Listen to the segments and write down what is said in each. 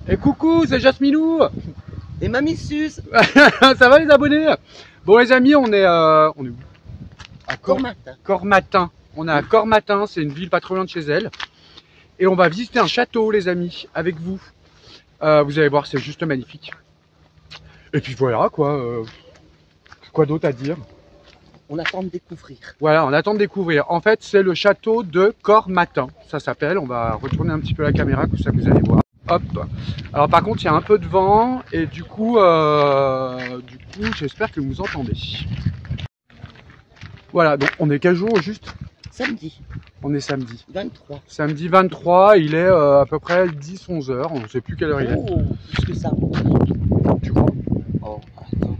Et coucou, c'est Jasminou. Et Mamie Suze. Ça va les abonnés? Bon les amis, on est où? À Cormatin. Cormatin. On est à Cormatin, c'est une ville pas trop loin de chez elle. Et on va visiter un château les amis, avec vous. Vous allez voir, c'est juste magnifique. Et puis voilà quoi. Quoi d'autre à dire? On attend de découvrir. Voilà, on attend de découvrir. En fait, c'est le château de Cormatin. Ça s'appelle. On va retourner un petit peu la caméra, comme ça vous allez voir. Hop. Alors par contre, il y a un peu de vent et du coup j'espère que vous entendez. Voilà, donc on est quel jour juste? Samedi. On est samedi. 23. Samedi 23, il est à peu près 10-11 heures. On ne sait plus quelle heure il est. Oh, plus que ça. Tu crois? Oh, attends.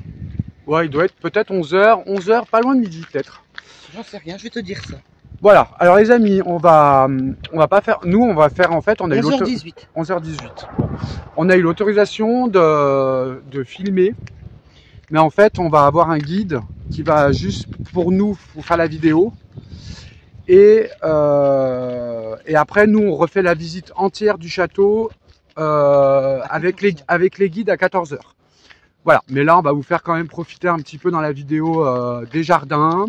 Ouais, il doit être peut-être 11 heures. 11 heures, pas loin de midi peut-être. J'en sais rien, je vais te dire ça. Voilà, alors les amis, on va pas faire, nous on va faire en fait, on a 11h18. 11h18. Bon. On a eu l'autorisation de filmer, mais en fait on va avoir un guide qui va juste pour nous pour faire la vidéo. Et après nous on refait la visite entière du château avec les guides à 14h. Voilà, mais là on va vous faire quand même profiter un petit peu dans la vidéo des jardins.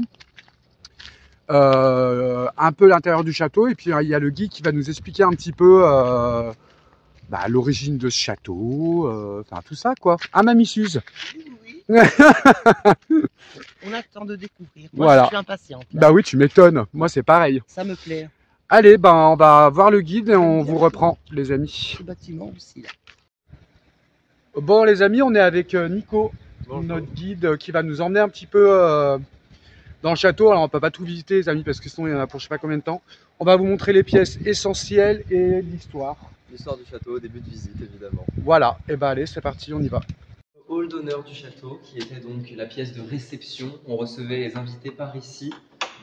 Un peu l'intérieur du château et puis il y a le guide qui va nous expliquer un petit peu l'origine de ce château, enfin tout ça quoi. Ah Mamie Suze. Oui. On attend de découvrir. Moi, voilà. Je suis impatiente. Là. Bah oui, tu m'étonnes. Moi c'est pareil. Ça me plaît. Allez, on va voir le guide et on vous reprend les amis. Ce bâtiment aussi là. Bon les amis, on est avec Nico, Bonjour. Notre guide qui va nous emmener un petit peu dans le château. Alors on peut pas tout visiter les amis parce que sinon il y en a pour je sais pas combien de temps. On va vous montrer les pièces essentielles et l'histoire. L'histoire du château, début de visite évidemment. Voilà, et allez c'est parti, on y va. Le hall d'honneur du château qui était donc la pièce de réception. On recevait les invités par ici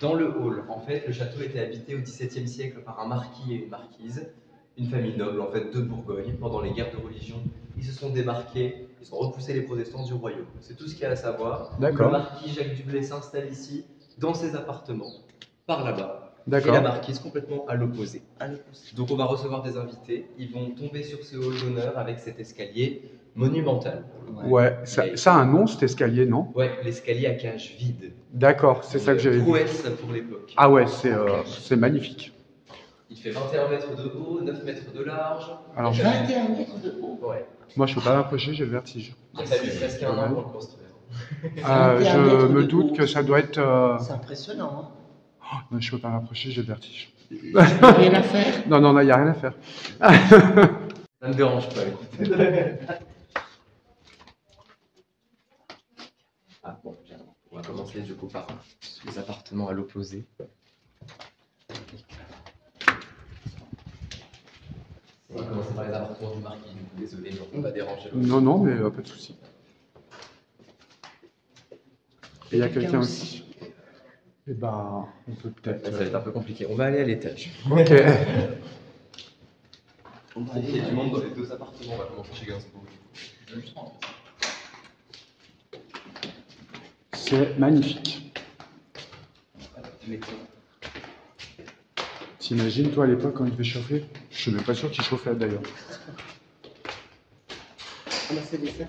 dans le hall. En fait le château était habité au XVIIe siècle par un marquis et une marquise. Une famille noble en fait de Bourgogne. Pendant les guerres de religion, ils se sont démarqués, ils ont repoussé les protestants du royaume. C'est tout ce qu'il y a à savoir. D'accord. Le marquis Jacques Dublé s'installe ici, dans ses appartements, par là-bas. Et D'accord. la marquise complètement à l'opposé. Donc on va recevoir des invités, ils vont tomber sur ce hall d'honneur avec cet escalier monumental. Ouais, ça a un nom cet escalier, non? Ouais, l'escalier à cage vide. D'accord, c'est ça que j'avais vu. Prouesse pour l'époque. Ah ouais, c'est magnifique. Il fait 21 mètres de haut, 9 mètres de large. Alors, 21 mètres de haut. Ouais. Moi je peux pas m'approcher, j'ai le vertige. Il a fallu presque un an pour le construire. Je me doute que ça doit être... C'est impressionnant. Oh, non, je peux pas m'approcher, j'ai le vertige. Il n'y a rien à faire. Non, il n'y a rien à faire. Ça me dérange pas, écoute. Ah bon, on va commencer du coup par les appartements à l'opposé. On va commencer par les appartements du marquis, du coup, désolé, on va déranger. Non, mais pas de souci. Et il y a quelqu'un aussi. Eh ben, on peut peut-être... Ça va être un peu compliqué. On va aller à l'étage. Ok. Il y a du monde dans les deux appartements, on va commencer chez Gainsbourg. C'est magnifique. T'imagines, toi, à l'époque, quand il devait chauffer? Je suis même pas sûr qu'il chauffait, d'ailleurs. C'est des sacs.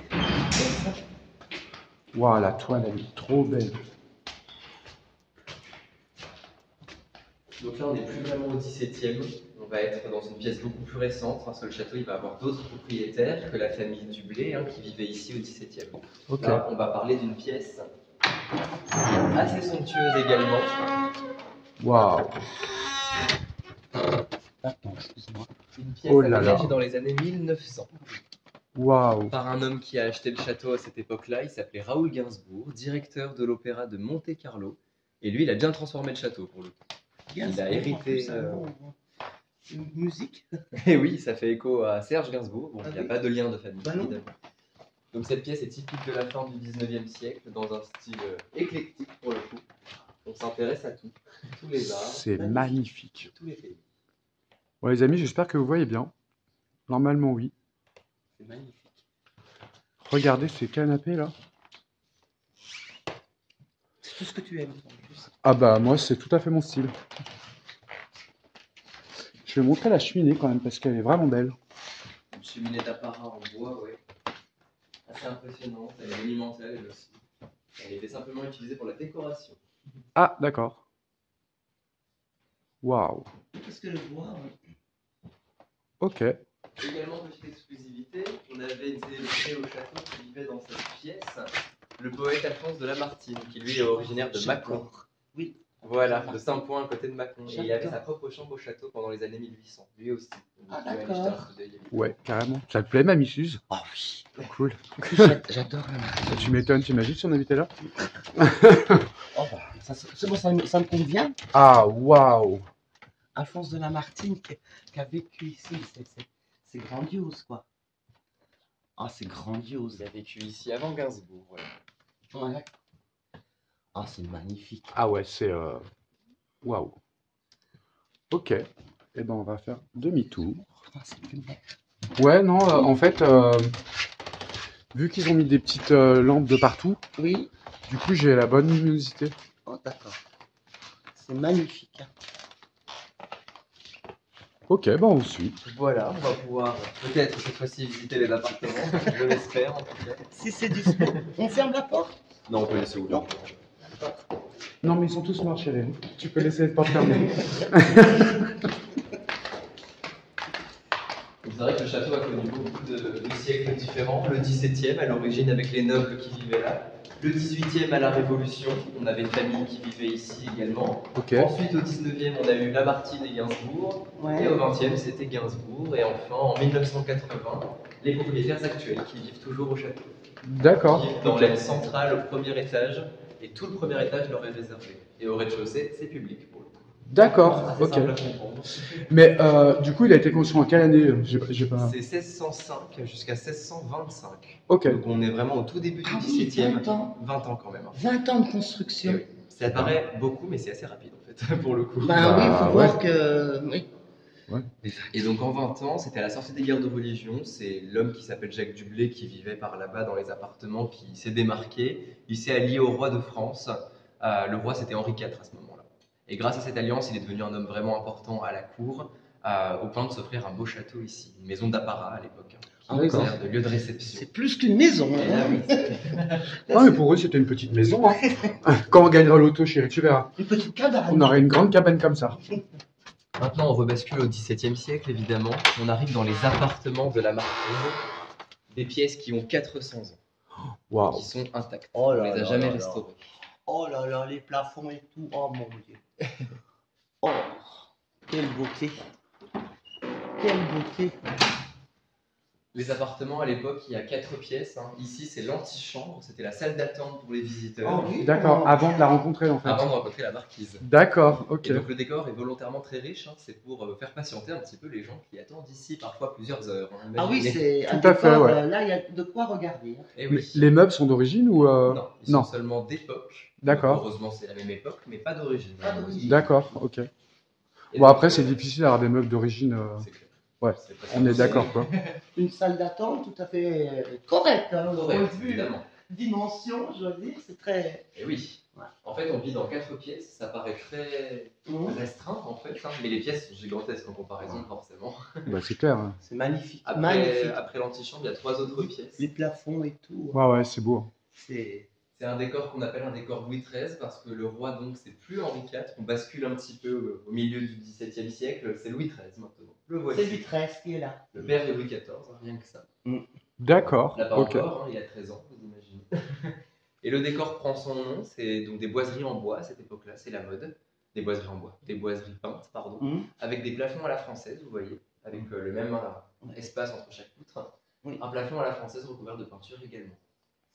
Waouh, la toile, elle est trop belle. Donc là, on n'est plus vraiment au XVIIe. On va être dans une pièce beaucoup plus récente, parce que le château, il va avoir d'autres propriétaires que la famille Dublé, qui vivait ici au XVIIe. Ok. Là, on va parler d'une pièce assez somptueuse également. Waouh. Attends, excuse-moi. Une pièce Oh là là. aménagée dans les années 1900 Waouh. par un homme qui a acheté le château à cette époque-là. Il s'appelait Raoul Gainsbourg, directeur de l'opéra de Monte-Carlo. Et lui, il a bien transformé le château pour le coup. Il a hérité. Une musique. Et oui, ça fait écho à Serge Gainsbourg. Bon, il n'y a oui. pas de lien de famille, Bah non. évidemment. Donc cette pièce est typique de la fin du 19e siècle, dans un style éclectique pour le coup. On s'intéresse à tout, tous les arts, C'est magnifique. tous les pays. Bon, les amis, j'espère que vous voyez bien. Normalement, oui. C'est magnifique. Regardez ces canapés, là. C'est tout ce que tu aimes. En plus. Ah bah, moi, c'est tout à fait mon style. Je vais montrer la cheminée, quand même, parce qu'elle est vraiment belle. Une cheminée d'apparat en bois, ouais. Assez impressionnante, elle est monumentale elle aussi. Elle était simplement utilisée pour la décoration. Ah, d'accord. Waouh. Qu'est-ce que le bois? Ok. Également, petite exclusivité, on avait une célébrité au château qui vivait dans cette pièce, le poète Alphonse de Lamartine, qui lui est originaire de Mâcon. Oui. Voilà, de Saint-Point à côté de Mâcon. Et il avait J'adore. sa propre chambre au château pendant les années 1800, lui aussi. Donc, Ah, tu peux aller d'accord. jeter un coup d'œil, évidemment. Ouais, carrément. Ça te plaît, Mamie Suze? Oh oui. Cool. J'adore la marque. Ça, tu m'étonnes, t'imagines si on habitait là? Oh, bah, c'est bon, ça me convient. Ah, waouh. Alphonse de Lamartine qui a vécu ici, c'est grandiose, quoi. Ah, c'est grandiose. Il a vécu ici avant Gainsbourg, voilà. Ouais. Ah, c'est magnifique. Ah ouais, c'est... Waouh. Ok. Eh ben, on va faire demi-tour. Ah, c'est lunaire. Ouais, non, en fait, vu qu'ils ont mis des petites lampes de partout, Oui. du coup, j'ai la bonne luminosité. Oh, d'accord. C'est magnifique. Hein. Ok, ben on suit. Voilà, on va pouvoir peut-être cette fois-ci visiter les appartements, je l'espère en tout cas. Si c'est du sport, on ferme la porte. Non, on peut laisser ouvert. Non, mais ils sont tous morts, chérie. Tu peux laisser les portes fermées. C'est vrai que le château a connu beaucoup de siècles différents. Le 17e à l'origine avec les nobles qui vivaient là. Le 18e à la Révolution, on avait une famille qui vivait ici également. Ok. Ensuite au 19e, on a eu Lamartine et Gainsbourg. Ouais. Et au 20e, c'était Gainsbourg. Et enfin, en 1980, les propriétaires actuels qui vivent toujours au château. D'accord. Qui vivent dans l'aile centrale au premier étage. Et tout le premier étage leur est réservé. Et au rez-de-chaussée, c'est public pour le coup. D'accord, Assez ok. simple à comprendre. Mais du coup, il a été construit en quelle année? J'ai pas... C'est 1605 jusqu'à 1625. Ok. Donc on est vraiment au tout début du Ah oui, 17e. 20 ans. 20 ans quand même. 20 ans de Eh construction. oui. Ça paraît beaucoup, mais c'est assez rapide en fait, pour le coup. Ben oui, il faut ouais. voir que. Oui. Et donc en 20 ans, c'était à la sortie des guerres de religion. C'est l'homme qui s'appelle Jacques Dublé qui vivait par là-bas dans les appartements qui s'est démarqué. Il s'est allié au roi de France. Le roi, c'était Henri IV à ce moment-là. Et grâce à cette alliance, il est devenu un homme vraiment important à la cour, au point de s'offrir un beau château ici, une maison d'apparat à l'époque, qui Ah oui, nous sert de lieu de réception. C'est plus qu'une maison. Et là, Hein. oui, Ah, mais pour eux, c'était une petite maison. Hein. Quand on gagnera l'auto, chérie, tu verras. Une petite cabane. On aurait une grande cabane comme ça. Maintenant, on rebascule au XVIIe siècle, évidemment. On arrive dans les appartements de la Marquise, des pièces qui ont 400 ans, Waouh. qui sont intactes. Oh On là les a là jamais là là. restaurées. Oh là là, les plafonds et tout. Oh mon Dieu. Oh, quelle beauté. Quelle beauté. Les appartements, à l'époque, il y a 4 pièces. Hein. Ici, c'est l'antichambre, c'était la salle d'attente pour les visiteurs, Oh oui. D'accord, avant de la rencontrer, en fait. avant de rencontrer la marquise. D'accord, ok. Et donc le décor est volontairement très riche, hein. C'est pour faire patienter un petit peu les gens qui attendent ici parfois plusieurs heures. Hein. Ah oui, Imaginez. c'est un Tout à fait, décor, ouais. là, il y a de quoi regarder. Hein. Eh oui. Les meubles sont d'origine ou... Non, ils non. sont seulement d'époque. D'accord. Heureusement, c'est la même époque, mais pas d'origine. Pas d'origine. D'accord, ok. Et Bon, donc, après, c'est difficile d'avoir des meubles d'origine. C'est clair. Ouais, C'est pas on est ça. d'accord, quoi. Une salle d'attente tout à fait correcte. Hein, au point Correct, de vue évidemment. dimension, je veux dire, c'est très. Et oui. Ouais. En fait, on vit dans 4 pièces, ça paraît très Mmh. restreint en fait, hein, mais les pièces sont gigantesques en comparaison, forcément. Bah, c'est clair. Hein. C'est magnifique. Après, Magnifique. après l'antichambre, il y a 3 autres pièces. Les plafonds et tout. Ouais, ouais, c'est beau. C'est. C'est un décor qu'on appelle un décor Louis XIII parce que le roi, donc, c'est plus Henri IV. On bascule un petit peu au milieu du XVIIe siècle. C'est Louis XIII maintenant. Le C'est voici. du 13 qui est là. Le père de Louis XIV, hein, rien que ça. D'accord, Là, pas ok. encore, hein, il a 13 ans, vous imaginez. Et le décor prend son nom. C'est donc des boiseries en bois à cette époque-là. C'est la mode. Des boiseries en bois. Des boiseries peintes, pardon. Mmh. Avec des plafonds à la française, vous voyez. Avec le même espace entre chaque poutre. Oui. Un plafond à la française recouvert de peinture également.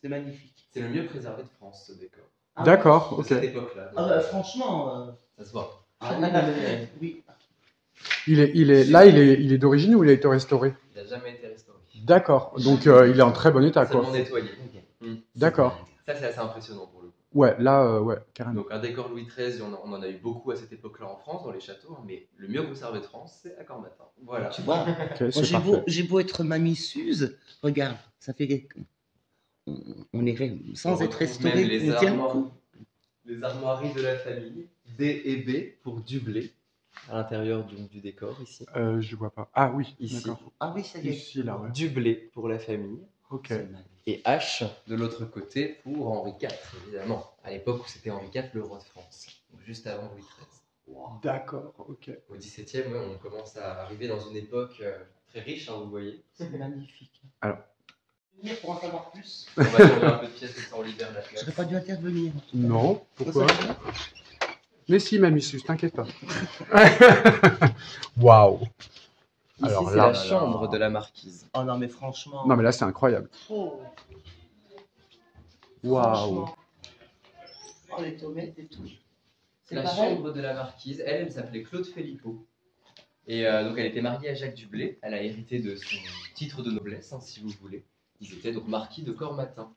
C'est magnifique. C'est le mieux préservé de France, ce décor. Ah, D'accord, De ok. cette époque-là. Ah bah, franchement. Ça se voit. Ah, oui, mais- oui. Il est d'origine ou il a été restauré? Il n'a jamais été restauré. D'accord, donc il est en très bon état, quoi. Seulement nettoyé. Ok. D'accord. Ça, c'est assez impressionnant pour le coup. Ouais, là, ouais, carrément. Donc, un décor Louis XIII, on en a eu beaucoup à cette époque-là en France, dans les châteaux, hein, mais le mieux conservé de France, c'est à Cormatin. Voilà. Tu vois, Ok, moi, c'est parfait. j'ai beau être mamie Suze, regarde, ça fait. On irait sans On être retrouve restauré, même les on tient le armoires. coup. Les armoiries de la famille, D et B pour Dublé. à l'intérieur du décor ici. Je vois pas. Ah oui, Ici. d'accord. Ah oui, ça y est. Ici, là, ouais. Du blé pour la famille. Ok. C'est magnifique. Et H de l'autre côté pour Henri IV, évidemment. À l'époque où c'était Henri IV, le roi de France. Donc juste avant Louis XIII. D'accord, ok. Au XVIIe, ouais, on commence à arriver dans une époque très riche, hein, vous voyez. C'est magnifique. Alors. Venir pour en savoir plus. On va changer un peu de pièces comme ça on libère la place. J'aurais pas dû intervenir. Non, pourquoi? Mais si, Mamie, t'inquiète pas. Waouh. Ici, Alors c'est là, la chambre de la marquise. Oh non, mais franchement. Non, mais là, c'est incroyable. Oh, Waouh. franchement. Oh, les tomates et tout. C'est La pareil. chambre de la marquise, elle s'appelait Claude Philippot. Et donc elle était mariée à Jacques Dublé. Elle a hérité de son titre de noblesse, hein, si vous voulez. Ils étaient donc marquis de Cormatin.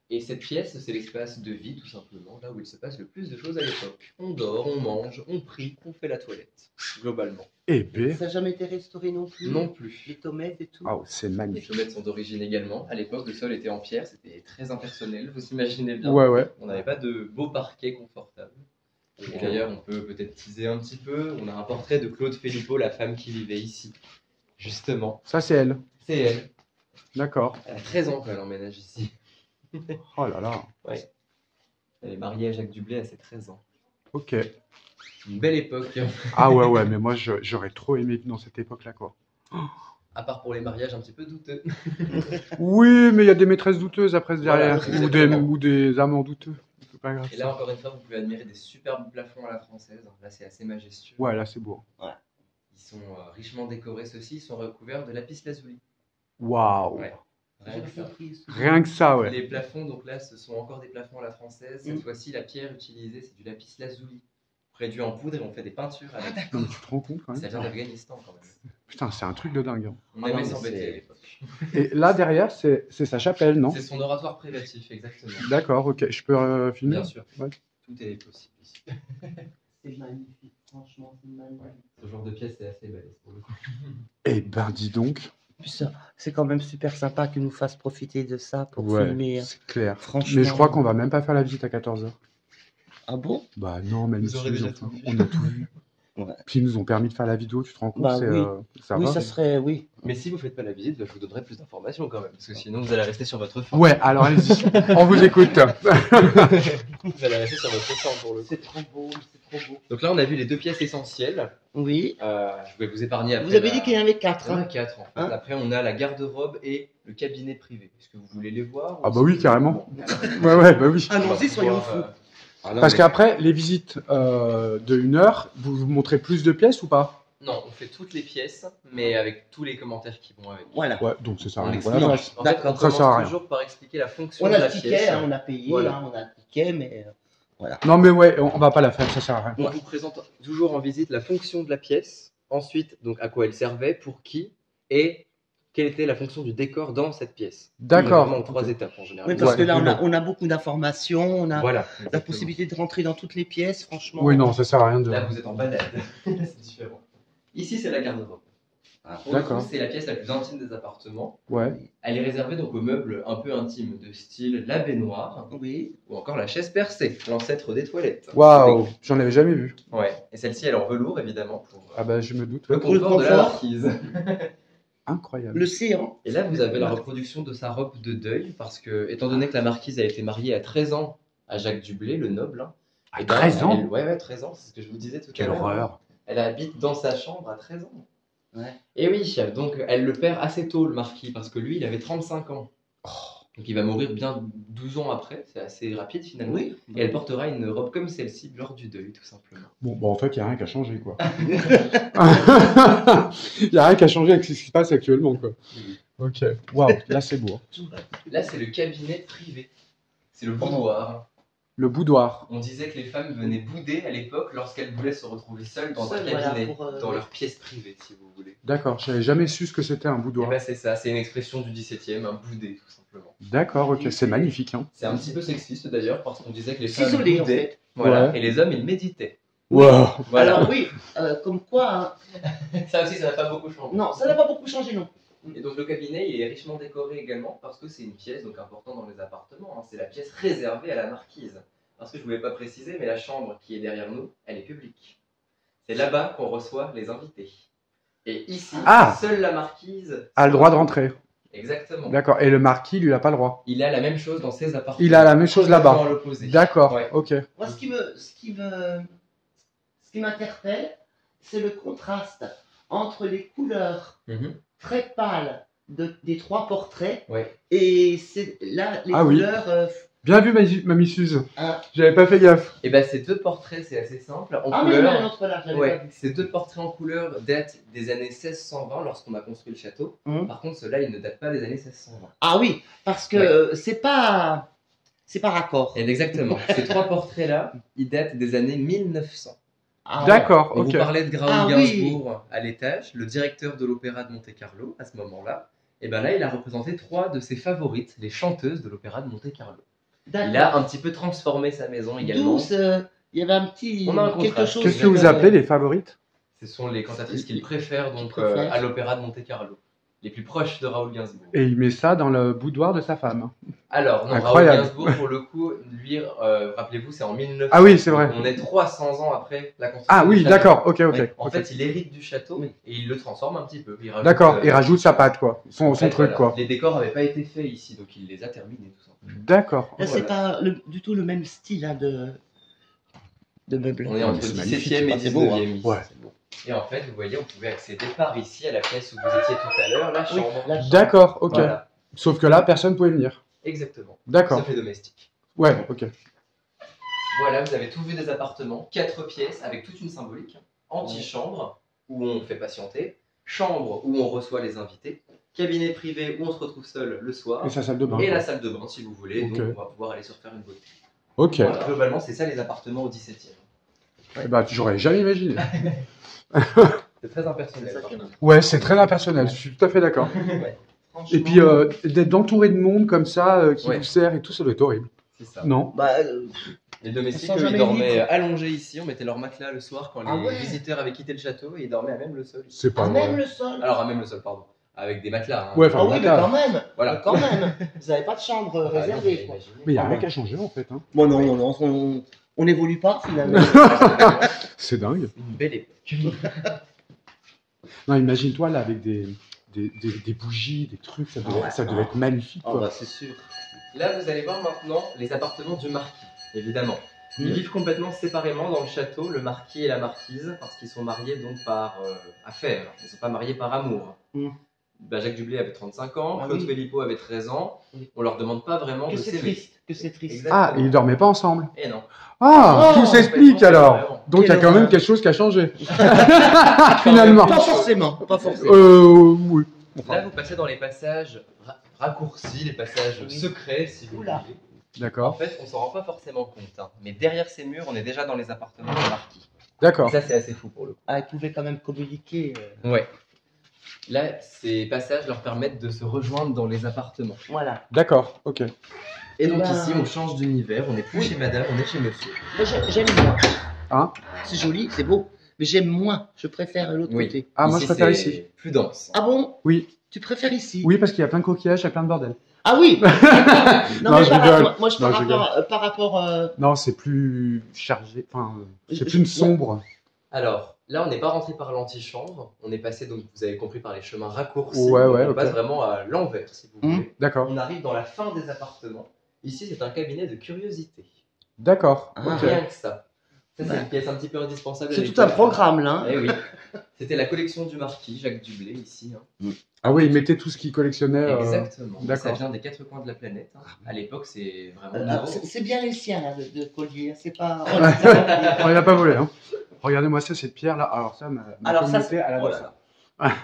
Et cette pièce, c'est l'espace de vie, tout simplement, là où il se passe le plus de choses à l'époque. On dort, on mange, on prie, on fait la toilette, globalement. Eh ben. Ça n'a jamais été restauré non plus. Non plus. Les tomates et tout. Waouh, c'est Les magnifique. fenêtres sont d'origine également. À l'époque, le sol était en pierre, c'était très impersonnel, vous imaginez bien. Ouais, ouais. On n'avait pas de beaux parquets confortables. Et d'ailleurs, on peut peut-être teaser un petit peu. On a un portrait de Claude Philippot, la femme qui vivait ici. Justement, Ça, c'est elle. c'est elle. D'accord. Elle a 13 ans quand elle emménage ici. Oh là là. Ouais. Elle est mariée à Jacques Dublé à ses 13 ans. Ok. Une belle époque, Ah ouais, ouais, mais moi, j'aurais trop aimé vivre dans cette époque-là, quoi. à part pour les mariages un petit peu douteux. Oui, mais il y a des maîtresses douteuses après derrière. Voilà, ou des amants douteux. C'est pas grave. Et là, encore une fois, vous pouvez admirer des superbes plafonds à la française. Là, c'est assez majestueux. Ouais, là, c'est beau. Ils sont richement décorés, ceux-ci. Ils sont recouverts de lapis lazuli. Waouh. Ouais. Rien J'ai que ça. compris. Rien que ça, ouais. Les plafonds, donc là, ce sont encore des plafonds à la française. Cette Mm. fois-ci, la pierre utilisée, c'est du lapis lazuli. Réduit en poudre et on fait des peintures avec. Non, mais tu te rends compte quand Ça même? vient d'Afghanistan quand même. Putain, c'est un truc de dingue, hein. On Ah non, aimait mais s'embêter c'est- à l'époque. Et là, derrière, c'est sa chapelle, non? C'est son oratoire privatif, exactement. D'accord, ok. Je peux filmer? Bien sûr. Ouais. Tout est possible ici. C'est magnifique. Franchement, c'est magnifique. Ce genre de pièce, c'est assez balèze pour le coup. Eh ben, dis donc. Puis c'est quand même super sympa qu'ils nous fassent profiter de ça pour Ouais, filmer. c'est clair. Franchement. Mais je crois qu'on va même pas faire la visite à 14h. Ah bon? Bah non, même Vous si aurez ils déjà ont- tout vu. on a tout vu. Ouais. Puis ils nous ont permis de faire la vidéo, tu te rends compte? Bah c'est, oui. ça Oui, va? ça serait. Oui. Mais si vous faites pas la visite, bah, je vous donnerai plus d'informations quand même. Parce que sinon, vous allez rester sur votre faim. Ouais, alors allez-y. On vous écoute. Vous allez rester sur votre faim pour le coup. C'est trop beau, c'est trop beau. Donc là, on a vu les deux pièces essentielles. Oui. Je vais vous épargner après. Vous avez dit qu'il y en avait quatre. Il y en a Hein? 4 en fait. Hein Après, on a la garde-robe et le cabinet privé. Est-ce que vous voulez les voir Ah ou bah oui, si- carrément. Bon, alors, Ouais, ouais, bah oui. on va Allons-y, soyons pouvoir, fous. ah non, Parce mais- qu'après, les visites de 1 heure, vous montrez plus de pièces ou pas? Non, on fait toutes les pièces, mais avec tous les commentaires qui vont avec. Voilà. Ouais, donc ça sert à On rien. explique. Voilà, En place. fait, on D'accord, ça commence sert à rien. toujours par expliquer la fonction On de a la le ticket, pièce. hein, on a payé, Voilà. hein, on a le ticket, mais voilà. Non mais ouais, on va pas la faire, ça sert à rien. On vous présente toujours en visite la fonction de la pièce, ensuite donc à quoi elle servait, pour qui, et quelle était la fonction du décor dans cette pièce. D'accord. Vraiment en 3 étapes en général. Oui, parce Ouais, que là, oui, on a beaucoup d'informations, on a Voilà. la exactement. possibilité de rentrer dans toutes les pièces, franchement. Oui, non, ça sert à rien de. Là, vous êtes en balade. C'est différent. Ici, c'est la garde-robe. Pour le D'accord. coup, c'est la pièce la plus intime des appartements. Ouais. Elle est réservée donc aux meubles un peu intimes de style la baignoire Oui. ou encore la chaise percée, l'ancêtre des toilettes. Waouh, j'en avais jamais vu. Ouais. Et celle-ci, elle est en velours évidemment pour Ah bah je me doute. le ouais. Pour le confort de la confort. marquise. Incroyable. Le séant. Et là, vous avez la reproduction de sa robe de deuil, parce que, étant donné que la marquise a été mariée à 13 ans à Jacques Dublé, le noble. À et ben, 13 ans? Ouais, 13 ans, c'est ce que je vous disais tout à Quelle l'heure. horreur. Elle habite dans sa chambre à 13 ans. Ouais. Et oui, donc elle le perd assez tôt, le marquis, parce que lui, il avait 35 ans. Donc il va mourir bien 12 ans après, c'est assez rapide finalement. Oui. Et elle portera une robe comme celle-ci lors du deuil, tout simplement. Bon, bah en fait, il n'y a rien qui a changé, quoi. Il n'y a rien qui a changé avec ce qui se passe actuellement, quoi. Ok. Waouh, là c'est beau. Là, c'est le cabinet privé. C'est le boudoir. Le boudoir. On disait que les femmes venaient bouder à l'époque lorsqu'elles voulaient se retrouver seules dans un Seules, voilà, cabinet, pour, dans leur pièce privée, si vous voulez. D'accord, j'avais jamais su ce que c'était un Et boudoir. ben c'est ça, c'est une expression du 17e, un boudet, tout simplement. D'accord, ok, c'est magnifique, hein. C'est un petit peu sexiste d'ailleurs, parce qu'on disait que les femmes S'isoler, en boudaient, fait. voilà, Ouais. et les hommes, ils méditaient. Wow. Voilà. Alors oui, comme quoi, hein. Ça aussi, ça n'a pas beaucoup changé. Non, ça n'a pas beaucoup changé, non. Et donc le cabinet, il est richement décoré également parce que c'est une pièce donc importante dans les appartements. Hein. C'est la pièce réservée à la marquise. Parce que je ne voulais pas préciser, mais la chambre qui est derrière nous, elle est publique. C'est là-bas qu'on reçoit les invités. Et ici, Ah seule la marquise A le droit de rentrer. Exactement. D'accord. Et le marquis, lui, il n'a pas le droit. Il a la même chose dans ses appartements. Il a la même chose Complètement là-bas. à l'opposé. D'accord, Ouais. ok. Moi, ce qui m'interpelle, c'est le contraste entre les couleurs Mhm. très pâles des 3 portraits Ouais. et c'est là les Ah oui. couleurs. Bien vu, Mamie Suze. Ah. J'avais pas fait gaffe. Et ben ces deux portraits, c'est assez simple. En Ah, mais il y en a un couleur. autre là, j'avais pas Ouais, vu. ces deux portraits en couleur datent des années 1620 lorsqu'on a construit le château. Mhm. Par contre, ceux-là, ils ne datent pas des années 1620. Ah oui, parce que c'est pas raccord. Et exactement. Ces 3 portraits-là, ils datent des années 1900. Ah ouais. D'accord, On ok. vous parlait de Graul Ah oui. Gainsbourg à l'étage, le directeur de l'opéra de Monte-Carlo à ce moment-là. Et ben là, il a représenté 3 de ses favorites, les chanteuses de l'opéra de Monte-Carlo. Il a D'accord. un petit peu transformé sa maison également. D'où il y avait un petit On a un quelque contraste. chose. Qu'est-ce que vous appelez les favorites? Ce sont les cantatrices qu'il préfère donc préfère. à l'opéra de Monte-Carlo, les plus proches de Raoul Gainsbourg. Et il met ça dans le boudoir de sa femme. Alors, non, Raoul Incroyable. Gainsbourg, pour le coup, lui, rappelez-vous, c'est en 1900. Ah oui, c'est vrai. Donc, on est 300 ans après la construction. Ah du oui, château. d'accord, ok, ok. Oui. En ok. fait, il hérite du château Oui. et il le transforme un petit peu. Il rajoute, D'accord, il rajoute sa patte, quoi. Son en fait, truc, voilà. quoi. Les décors n'avaient pas été faits ici, donc il les a terminés tout simplement. D'accord. Là, c'est Voilà. pas du tout le même style hein, de meubles. On est entre c'est 17e et magnifique. Ah, c'est 19e beau, hein. ici. Ouais. C'est beau. Et en fait, vous voyez, on pouvait accéder par ici à la pièce où vous étiez tout à l'heure, la Oui, chambre. la chambre. D'accord, ok. Voilà, Sauf que là, personne pouvait venir. exactement. D'accord. Sauf les domestiques. Ouais, ok. Voilà, vous avez tout vu des appartements, 4 pièces avec toute une symbolique. Antichambre, où on fait patienter. Chambre, où on reçoit les invités. Cabinet privé, où on se retrouve seul le soir. Et sa salle de bain. Et quoi. la salle de bain, si vous voulez. Ok. Donc, on va pouvoir aller se refaire une beauté. Ok. Voilà, globalement, c'est ça les appartements au 17e. Eh ben, j'aurais jamais imaginé. C'est très impersonnel. C'est ça par qui contre. Ouais, c'est très impersonnel, je suis tout à fait d'accord. Ouais, Franchement. Et puis, d'être entouré de monde comme ça, qui Ouais. vous sert et tout, ça doit être horrible. c'est ça. Non? Bah, Les domestiques, Ils sont eux, ils jamais dormaient libres. allongés ici. On mettait leur matelas le soir quand Ah les ouais. visiteurs avaient quitté le château et ils dormaient à même le sol. C'est pas ah, même vrai. le sol. Alors, à même le sol, pardon. Avec des matelas. Hein. Ouais, enfin, Ah oui, mais matelas. quand même. Voilà. Mais quand même. Vous n'avez pas de chambre Ah, non, réservée. Quoi. imaginez. Mais il n'y a rien qu'à changer en fait. Hein. Bon, non, on n'évolue pas finalement. C'est dingue. Une belle époque. Non, imagine-toi là avec des bougies, des trucs, ça devait, Ouais. ça devait être magnifique. Ah Quoi. bah c'est sûr. Là, vous allez voir maintenant les appartements du marquis, évidemment. Ils Mhm. vivent complètement séparément dans le château, le marquis et la marquise, parce qu'ils sont mariés donc par affaire. Ils ne sont pas mariés par amour. Mhm. Bah, Jacques Dublé avait 35 ans, Ah Claude oui. Philippot avait 13 ans. Oui. On leur demande pas vraiment Que de c'est s'aimer. triste. Que c'est triste. Exactement. Ah, et ils dormaient pas ensemble. Et non. Ah, Oh, tout s'explique alors. vraiment. Donc il y a Quelle quand même horreur. quelque chose qui a changé. Finalement. Pas forcément. Pas forcément. Oui. Là, vous passez dans les passages raccourcis, les passages Oui. secrets, si vous Oula. voulez. En D'accord. fait, on s'en rend pas forcément compte. Hein. Mais derrière ces murs, on est déjà dans les appartements du marquis. Et D'accord. ça, c'est assez fou pour le coup. Ah, ils pouvaient quand même communiquer. Ouais. Là, ces passages leur permettent de se rejoindre dans les appartements. Voilà. D'accord. Ok. Et donc Ben- ici, on change d'univers. On n'est plus chez madame, on est chez monsieur. Mais j'aime moins. Hein? C'est joli, c'est beau. Mais j'aime moins. Je préfère l'autre Oui. côté. Ah, moi je préfère c'est ici. plus dense. Ah bon? Oui. Tu préfères ici? Oui, parce qu'il y a plein de coquillages, il y a plein de bordel. Ah oui. Non, mais je par rigole. rapport, moi je Non, je par rapport. Non, c'est plus chargé. Enfin, c'est Je- plus sombre. Alors, là, on n'est pas rentré par l'antichambre. On est passé, donc vous avez compris, par les chemins raccourcis. Ouais, Donc, ouais, on ok. passe vraiment à l'envers, si vous Hmm. voulez. D'accord. On arrive dans la fin des appartements. Ici, c'est un cabinet de curiosité. D'accord. Ah, Ok. Rien que ça. Ça, c'est Ouais. une pièce un petit peu indispensable. à C'est tout l'époque. un programme là. Hein. Eh oui. C'était la collection du marquis, Jacques Dublé, ici. Hein. Ah oui, il mettait tout ce qu'il collectionnait. Exactement. Ça d'accord. vient des 4 coins de la planète. Hein. À l'époque, c'est vraiment Alors, nouveau. c'est bien les siens là de collier. C'est pas. Oh, il n'a pas volé. Hein. Regardez-moi ça, cette pierre là. Alors ça, ma Alors ça, communauté, elle oh adore là ça.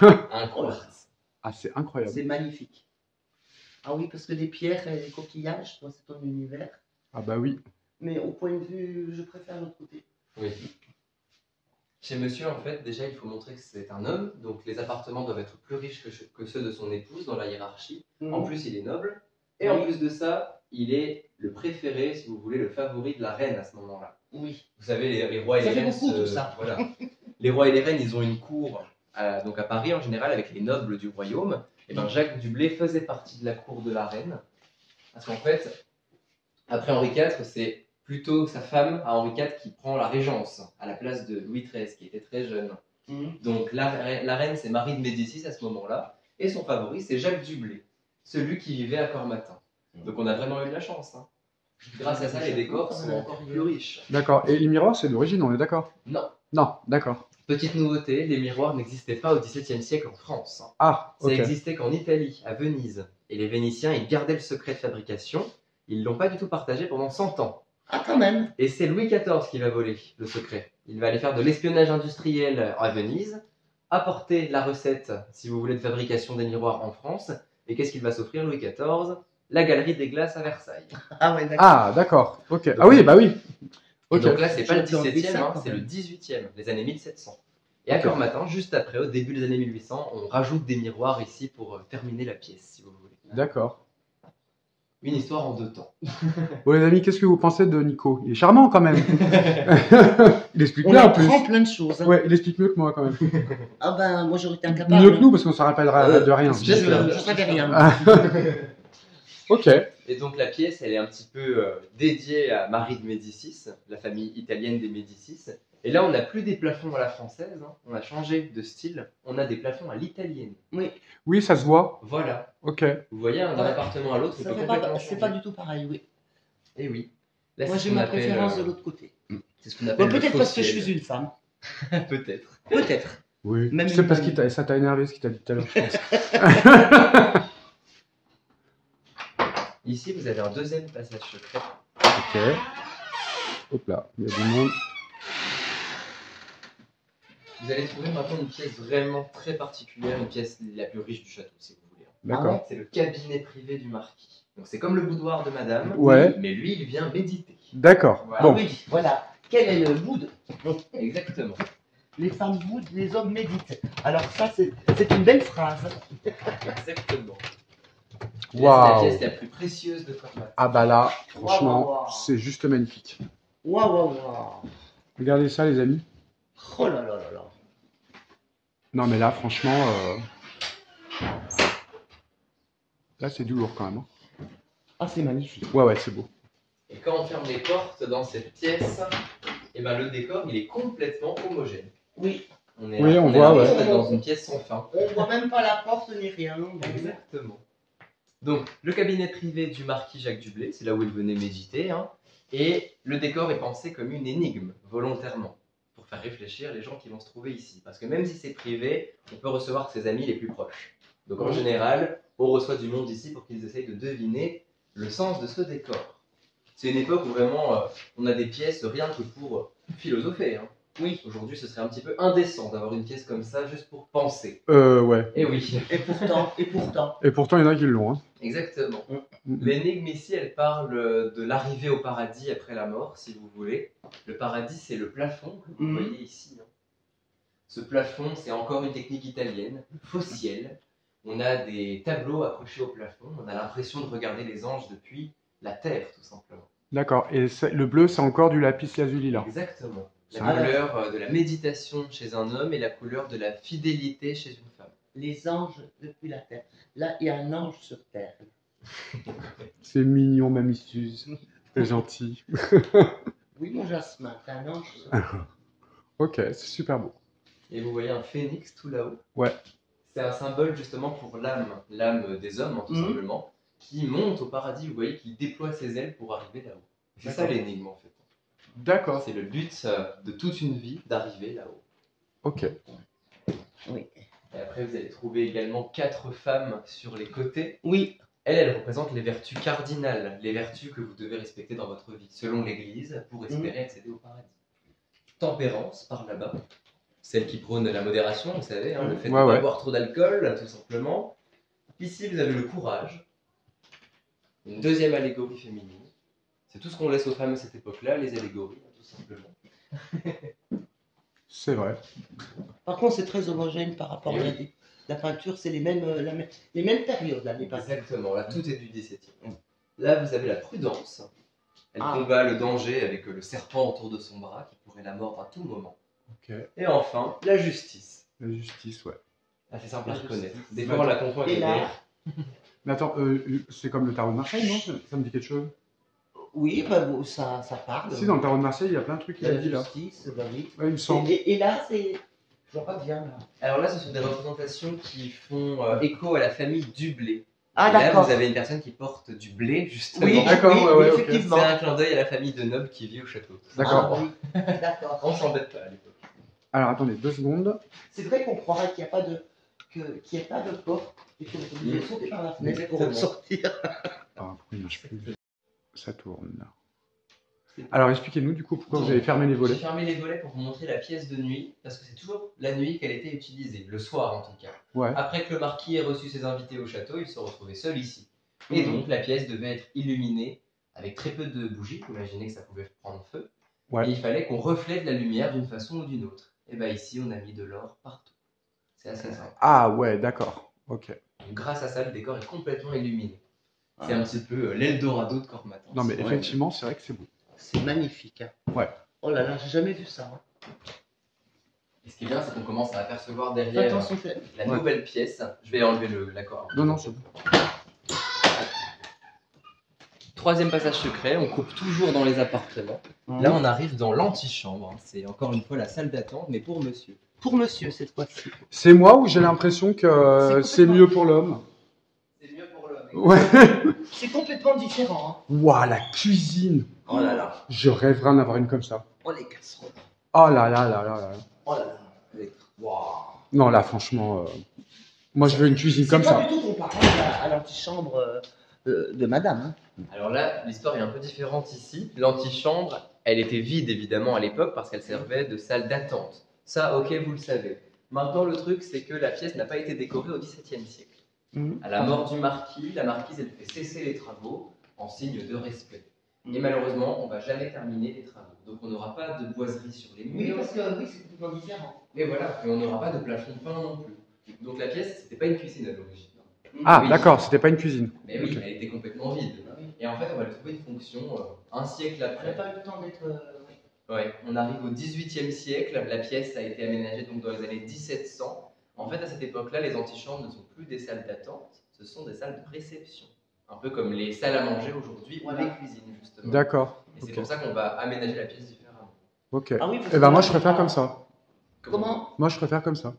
là. Un quartz. Ah, c'est incroyable. C'est magnifique. Ah oui, parce que les pierres et les coquillages, toi, c'est ton univers. Ah bah oui. Mais au point de vue, je préfère l'autre côté. Oui. Chez monsieur, en fait, déjà, il faut montrer que c'est un homme. Donc, les appartements doivent être plus riches que ceux de son épouse dans la hiérarchie. En plus, il est noble. Et en Oui. plus de ça, il est le préféré, si vous voulez, le favori de la reine à ce moment-là. Oui. Vous savez, les rois et Ça les fait reines. beaucoup, tout ça. Voilà. Les rois et les reines, ils ont une cour donc à Paris en général avec les nobles du royaume. Et ben Jacques Dublé faisait partie de la cour de la reine. Parce qu'en fait, après Henri IV, c'est plutôt sa femme à Henri IV qui prend la régence à la place de Louis XIII qui était très jeune. Donc la reine c'est Marie de Médicis à ce moment-là et son favori c'est Jacques Dublé, celui qui vivait à Cormatin. Donc on a vraiment eu de la chance. Hein. Grâce à ça les décors sont encore plus riches. D'accord. Et les miroirs, c'est d'origine, on est d'accord? Non. Non, d'accord. Petite nouveauté, les miroirs n'existaient pas au XVIIe siècle en France. Ah, Ça ok. existait qu'en Italie, à Venise. Et les Vénitiens, ils gardaient le secret de fabrication. Ils l'ont pas du tout partagé pendant 100 ans. Ah, quand même. Et c'est Louis XIV qui va voler le secret. Il va aller faire de l'espionnage industriel à Venise, apporter la recette, si vous voulez, de fabrication des miroirs en France. Et qu'est-ce qu'il va s'offrir, Louis XIV? La galerie des glaces à Versailles. Ah, ouais, d'accord. Ah, d'accord. Ok. Ah oui, bah oui. Ok. Donc là, c'est pas le J'ai entendu 17e, ça, hein, quand c'est même. le 18e, les années 1700. Et à Ok. Cormatin, juste après, au début des années 1800, on rajoute des miroirs ici pour terminer la pièce, si vous voulez. D'accord. Une histoire en 2 temps. Bon, les amis, qu'est-ce que vous pensez de Nico? Il est charmant quand même. Il explique On bien en plus. apprend plein de choses. Hein. Ouais, il explique mieux que moi quand même. Ah ben, moi j'aurais été incapable. Mieux que nous parce qu'on s'en rappellera de rien. Je savais rien. Ah. Ok. Et donc la pièce, elle est un petit peu dédiée à Marie de Médicis, la famille italienne des Médicis. Et là, on n'a plus des plafonds à la française, hein. On a changé de style, on a des plafonds à l'italienne. Oui, ça se voit. Voilà, Ok. vous voyez, d'un Ouais. appartement à l'autre, on Ça peut fait complètement pas, c'est changer. pas du tout pareil, oui. Et oui. Là, Moi c'est j'ai ce qu'on ma appelle, préférence de l'autre côté. c'est ce qu'on appelle Bon, le peut-être parce que je fausciel. suis une femme. Peut-être. Peut-être. Oui. Même C'est une parce bonne- que ça t'a énervé ce qu'il t'a dit tout à l'heure, je pense. Ici, vous avez un deuxième passage secret. Ok. Hop là, il y a du monde. Vous allez trouver maintenant une pièce vraiment très particulière, une pièce la plus riche du château, si vous voulez. D'accord. C'est le cabinet privé du marquis. Donc c'est comme le boudoir de madame, Ouais. mais lui, il vient méditer. D'accord. Voilà. Bon. Ah oui, voilà. Quel est le mood? Exactement. Les femmes mood, les hommes méditent. Alors ça, c'est une belle phrase. Exactement. Et là, c'est la Waouh. pièce la plus précieuse de Cormac. Ah bah là, Waouh, franchement, waouh. c'est juste magnifique. Waouh, waouh, waouh. Regardez ça, les amis. Oh là là là là. Non, mais là, franchement, là, c'est du lourd quand même. Hein. Ah, c'est magnifique. Ouais, ouais, c'est beau. Et quand on ferme les portes dans cette pièce, eh ben, le décor, il est complètement homogène. Oui. On est, Oui, on est voit, l'impression ouais. d'être dans une pièce sans fin. On voit même pas la porte ni rien. Non. Exactement. Donc, le cabinet privé du marquis Jacques Dublé, c'est là où il venait méditer, hein, et le décor est pensé comme une énigme, volontairement, pour faire réfléchir les gens qui vont se trouver ici. Parce que même si c'est privé, on peut recevoir ses amis les plus proches. Donc en général, on reçoit du monde ici pour qu'ils essayent de deviner le sens de ce décor. C'est une époque où vraiment on a des pièces rien que pour philosopher. Hein. Oui. Aujourd'hui, ce serait un petit peu indécent d'avoir une pièce comme ça juste pour penser. Ouais. Et oui. Et pourtant. Et pourtant, il y en a qui l'ont. Hein. Exactement. Mm. L'énigme ici, elle parle de l'arrivée au paradis après la mort, si vous voulez. Le paradis, c'est le plafond que vous voyez ici. Hein. Ce plafond, c'est encore une technique italienne, le fausciel. On a des tableaux accrochés au plafond. On a l'impression de regarder les anges depuis la terre, tout simplement. D'accord. Et le bleu, c'est encore du lapis lazuli là. Exactement. La Ah. couleur de la méditation chez un homme et la couleur de la fidélité chez une femme. Les anges depuis la terre. Là, il y a un ange sur terre. C'est mignon, Mamicus. C'est gentil. Oui, mon Jasmin, t'es un ange sur terre. Ok, c'est super beau. Et vous voyez un phénix tout là-haut. Ouais. C'est un symbole justement pour l'âme des hommes, hein, tout simplement, qui monte au paradis. Vous voyez qu'il déploie ses ailes pour arriver là-haut. C'est ça l'énigme en fait. D'accord. C'est le but de toute une vie d'arriver là-haut. Ok. Oui. Et après, vous allez trouver également 4 femmes sur les côtés. Oui. Elles représentent les vertus cardinales, les vertus que vous devez respecter dans votre vie, selon l'Église, pour espérer accéder au paradis. Tempérance, par là-bas. Celle qui prône la modération, vous savez, hein, le fait de ne pas boire trop d'alcool, tout simplement. Ici, vous avez le courage. Une deuxième allégorie féminine. C'est tout ce qu'on laisse aux femmes à cette époque-là, les allégories, tout simplement. C'est vrai. Par contre, c'est très homogène par rapport à la peinture, c'est les mêmes périodes, là, les peintures. Exactement, là, tout est du 17e. Là, vous avez la prudence. Elle Ah. combat le danger avec le serpent autour de son bras, qui pourrait la mordre à tout moment. Ok. Et enfin, la justice. La justice, ouais. Ah, c'est simple à La reconnaître. justice. Des fois, on la confond avec Et les là, nerfs. Mais attends, c'est comme le tarot de Marseille, non? Ça me dit quelque chose? Oui, bah, bon, ça parle. Si, dans le tarot de Marseille, il y a plein de trucs qu'il a La dit là. justice, bah oui. Ouais, il me semble. Et là, c'est. Je vois pas bien là. Alors là, ce sont des représentations qui font écho à la famille du blé. Ah Et là, d'accord. vous avez une personne qui porte du blé, justement. Oui, D'accord, oui, ouais, oui, ouais, ok. effectivement. C'est un clin d'œil à la famille de nobles qui vit au château. D'accord. Ah, oui. D'accord. On s'embête pas à l'époque. Alors attendez, 2 secondes. C'est vrai qu'on croirait qu'il n'y a pas de. Qu'il n'y a pas de porte et qu'on est obligé de sauter par la fenêtre pour Exactement. sortir. Ah, pourquoi il marche plus? Ça tourne. Alors expliquez-nous du coup pourquoi vous avez fermé les J'ai volets. fermé les volets pour vous montrer la pièce de nuit, parce que c'est toujours la nuit qu'elle était utilisée, le soir en tout cas. Ouais. Après que le marquis ait reçu ses invités au château, il se retrouvait seul ici. Et Mhm. donc la pièce devait être illuminée avec très peu de bougies, vous imaginez que ça pouvait prendre feu. Ouais. Et il fallait qu'on reflète la lumière d'une façon ou d'une autre. Et bien ici, on a mis de l'or partout. C'est assez simple. Ah ouais, d'accord. Ok. Donc, grâce à ça, le décor est complètement illuminé. C'est Ah. un petit peu l'Eldorado de Cormatant. Non mais Ouais. effectivement, c'est vrai que c'est beau. C'est magnifique. Hein. Ouais. Oh là là, j'ai jamais vu ça. Hein. Et ce qui est bien, c'est qu'on commence à apercevoir Fais derrière attention, fais. la Ouais. nouvelle pièce. Je vais enlever l'accord. Non, non, c'est bon. Troisième passage secret, on coupe toujours dans les appartements. Là, on arrive dans l'antichambre. C'est encore une fois la salle d'attente, mais pour monsieur. Pour monsieur cette fois-ci. C'est moi ou j'ai l'impression que c'est complètement- mieux pour l'homme? C'est mieux pour l'homme. Ouais. C'est complètement différent. Waouh, la cuisine. Hein. Oh là là. Je rêverais d'en avoir une comme ça. Oh les casseroles. Oh là là là là là. Oh là là. Waouh. Non là, franchement, moi je veux une cuisine C'est comme pas ça. du tout comparable à l'antichambre de madame. Hein. Alors là, l'histoire est un peu différente ici. L'antichambre, elle était vide évidemment à l'époque parce qu'elle servait de salle d'attente. Ça, ok, vous le savez. Maintenant, le truc, c'est que la pièce n'a pas été décorée au XVIIe siècle. Mhm. À la mort du marquis, la marquise, elle fait cesser les travaux en signe de respect. Et malheureusement, on ne va jamais terminer les travaux. Donc on n'aura pas de boiserie sur les Oui, murs. parce que oui, c'est complètement différent. Et voilà, et on n'aura pas de plafond peint non plus. Donc la pièce, c'était pas une cuisine à l'origine. Ah Oui. d'accord, c'était pas une cuisine. Mais oui, Ok. elle était complètement vide. Et en fait, on va lui trouver une fonction un siècle On n'a après. pas eu le temps d'être. Ouais, on arrive au XVIIIe siècle, la pièce a été aménagée donc dans les années 1700. En fait, à cette époque-là, les antichambres ne sont plus des salles d'attente, ce sont des salles de réception. Un peu comme les salles à manger aujourd'hui ou Voilà. les cuisines, justement. D'accord. Et c'est Ok. pour ça qu'on va aménager la pièce différemment. Ok. Ah oui, parce Eh ben que moi là, je préfère c'est comme pas- ça. Comment? Moi je préfère comme ça.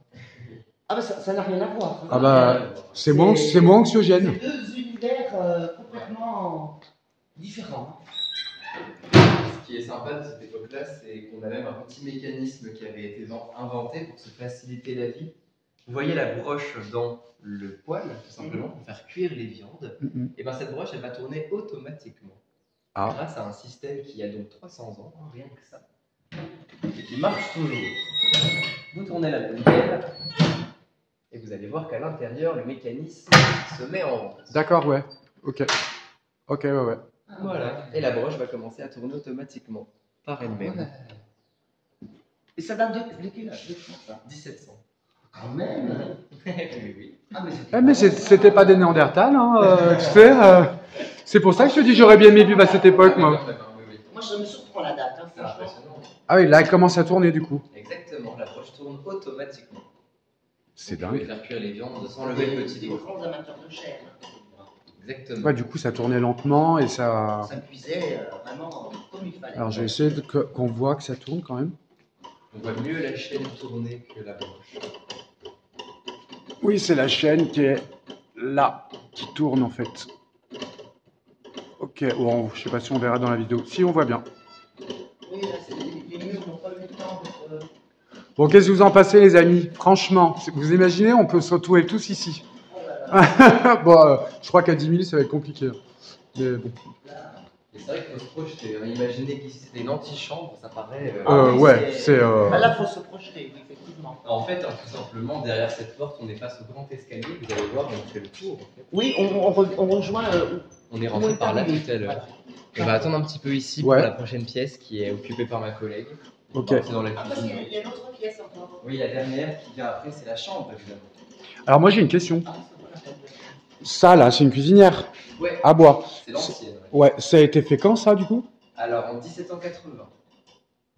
Ah bah ça n'a rien à voir. hein. Ah bah c'est moins anxiogène. C'est deux univers complètement différents. Ce qui est sympa de cette époque-là, c'est qu'on a même un petit mécanisme qui avait été inventé pour se faciliter la vie. Vous voyez la broche dans le poêle, tout simplement, pour faire cuire les viandes. Mhm. Et bien cette broche, elle va tourner automatiquement. Ah. Grâce à un système qui a donc 300 ans, hein, rien que ça, et qui marche toujours. Vous tournez la dentelle, et vous allez voir qu'à l'intérieur, le mécanisme se met en route. D'accord, ouais. Ok. Ok, ouais, ouais. Voilà. Et la broche va commencer à tourner automatiquement, par elle-même. Ouais. Et ça date de quel âge de ça? 1700. Quand même. Oui, oui. Ah mais Eh, mais c'était pas des Néandertals, hein, tu sais. C'est pour ça que je te dis j'aurais bien aimé vivre à cette époque, moi. Oui, oui. Moi je me surprends la date. Hein, C'est franchement. impressionnant. Ah oui, là elle commence à tourner du coup. Exactement, la broche tourne automatiquement. C'est Vous pouvez dingue. faire cuire les viandes sans lever le petit Des doigt. grands amateurs de chair. Exactement. Ouais, du coup ça tournait lentement et ça. Ça cuisait vraiment comme il fallait. Alors je vais essayer qu'on voit que ça tourne quand même. On voit mieux la chaîne tourner que la broche. Oui, c'est la chaîne qui est là, qui tourne en fait. Ok, bon, je sais pas si on verra dans la vidéo. Si, on voit bien. Oui, là, les murs n'ont pas eu le temps de. Bon, qu'est-ce que vous en passez, les amis? Franchement, vous imaginez, on peut se retrouver tous ici. Oh là là. Bon, je crois qu'à 10 000, ça va être compliqué. Mais bon. Et c'est vrai qu'il faut se projeter. Hein. Imaginez qu'ici c'était une antichambre, ça paraît. Oui, Ouais, c'est. Ah, là, il faut se projeter, oui, effectivement. En fait, hein, tout simplement, derrière cette porte, on est face au grand escalier. Vous allez voir, on fait le tour. En fait. Oui, on rejoint. On est rentré Oui, par là oui. tout à l'heure. Voilà. On va attendre un petit peu ici Ouais. pour la prochaine pièce qui est occupée par ma collègue. Ok. C'est dans la Ah, parce cuisine. qu'il y a une autre pièce encore. Oui, la dernière qui vient après, c'est la chambre, évidemment. Alors, moi, j'ai une question. Ah, c'est pas la peine. Ça, là, c'est une cuisinière Ouais, à bois. c'est l'ancienne. Ouais. Ouais, ça a été fait quand, ça, du coup? Alors, en 1780.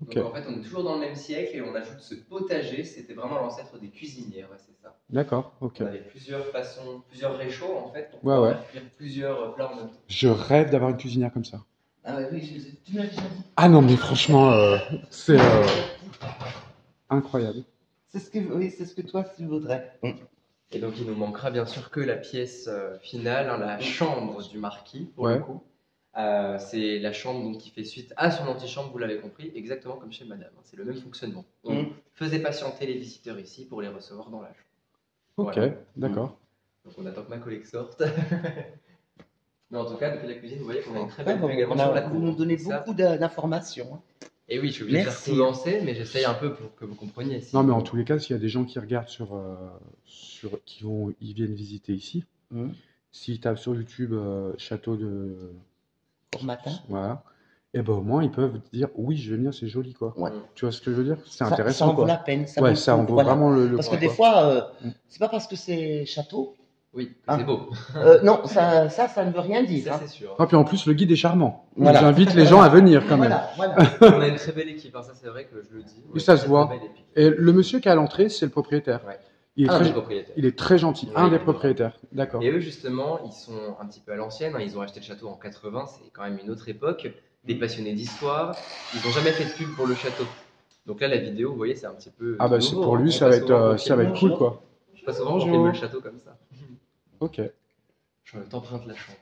Ok. Donc, en fait, on est toujours dans le même siècle et on ajoute ce potager. C'était vraiment l'ancêtre des cuisinières, ouais, c'est ça. D'accord, ok. On avait plusieurs façons, plusieurs réchauds en fait, pour Ouais, pouvoir ouais. faire cuire plusieurs plats en même temps. Je rêve d'avoir une cuisinière comme ça. Ah ouais, oui, tu me l'as déjà dit. Ah non, mais franchement, c'est incroyable. Oui, c'est ce que toi tu voudrais. Et donc, il nous manquera bien sûr que la pièce finale, hein, la chambre du marquis, pour le Ouais. coup. C'est la chambre donc, qui fait suite à son antichambre, vous l'avez compris, exactement comme chez madame. C'est le même fonctionnement. On faisait patienter les visiteurs ici pour les recevoir dans la chambre. Ok, Voilà. d'accord. Donc, on attend que ma collègue sorte. Mais en tout cas, depuis la cuisine, vous voyez qu'on a une très Ouais, belle vue également sur la vous cour. nous donnez Ça- beaucoup d'informations. Hein. Et oui, je suis obligé de faire Merci. condenser, mais j'essaye un peu pour que vous compreniez. Non, mais en tous les cas, s'il y a des gens qui regardent ils viennent visiter ici, s'ils tapent sur YouTube château de. Pour matin. Voilà. Et ben au moins ils peuvent dire oui, je vais venir, c'est joli quoi. Ouais. Tu vois ce que je veux dire? C'est Ça intéressant en vaut quoi. la peine. Ça Ouais, vaut ça le en coup, vaut voilà. vraiment le Parce que coup, des quoi. fois, c'est pas parce que c'est château. Oui, Ah. c'est beau. Non, ça ne veut rien dire. Ça, Hein. c'est sûr. Non, puis en plus le guide est charmant. Voilà. J'invite les gens à venir quand même. Voilà. On a une très belle équipe, hein, ça c'est vrai que je le dis. Oui, ça Très, se voit. très belle équipe. Et le monsieur qui est à l'entrée, c'est le propriétaire. Ouais. Il est Un très, des propriétaires. il est très gentil, Oui, un des oui. propriétaires. D'accord. Et eux, justement, ils sont un petit peu à l'ancienne. Hein. Ils ont acheté le château en 80, c'est quand même une autre époque. Des passionnés d'histoire. Ils n'ont jamais fait de pub pour le château. Donc là, la vidéo, vous voyez, c'est un petit peu. Ah bah nouveau, pour hein. lui, On ça passe va souvent être, ça va être cool quoi. Pas souvent, on Bonjour. filme le château comme ça. Ok. Je t'emprunte la chambre.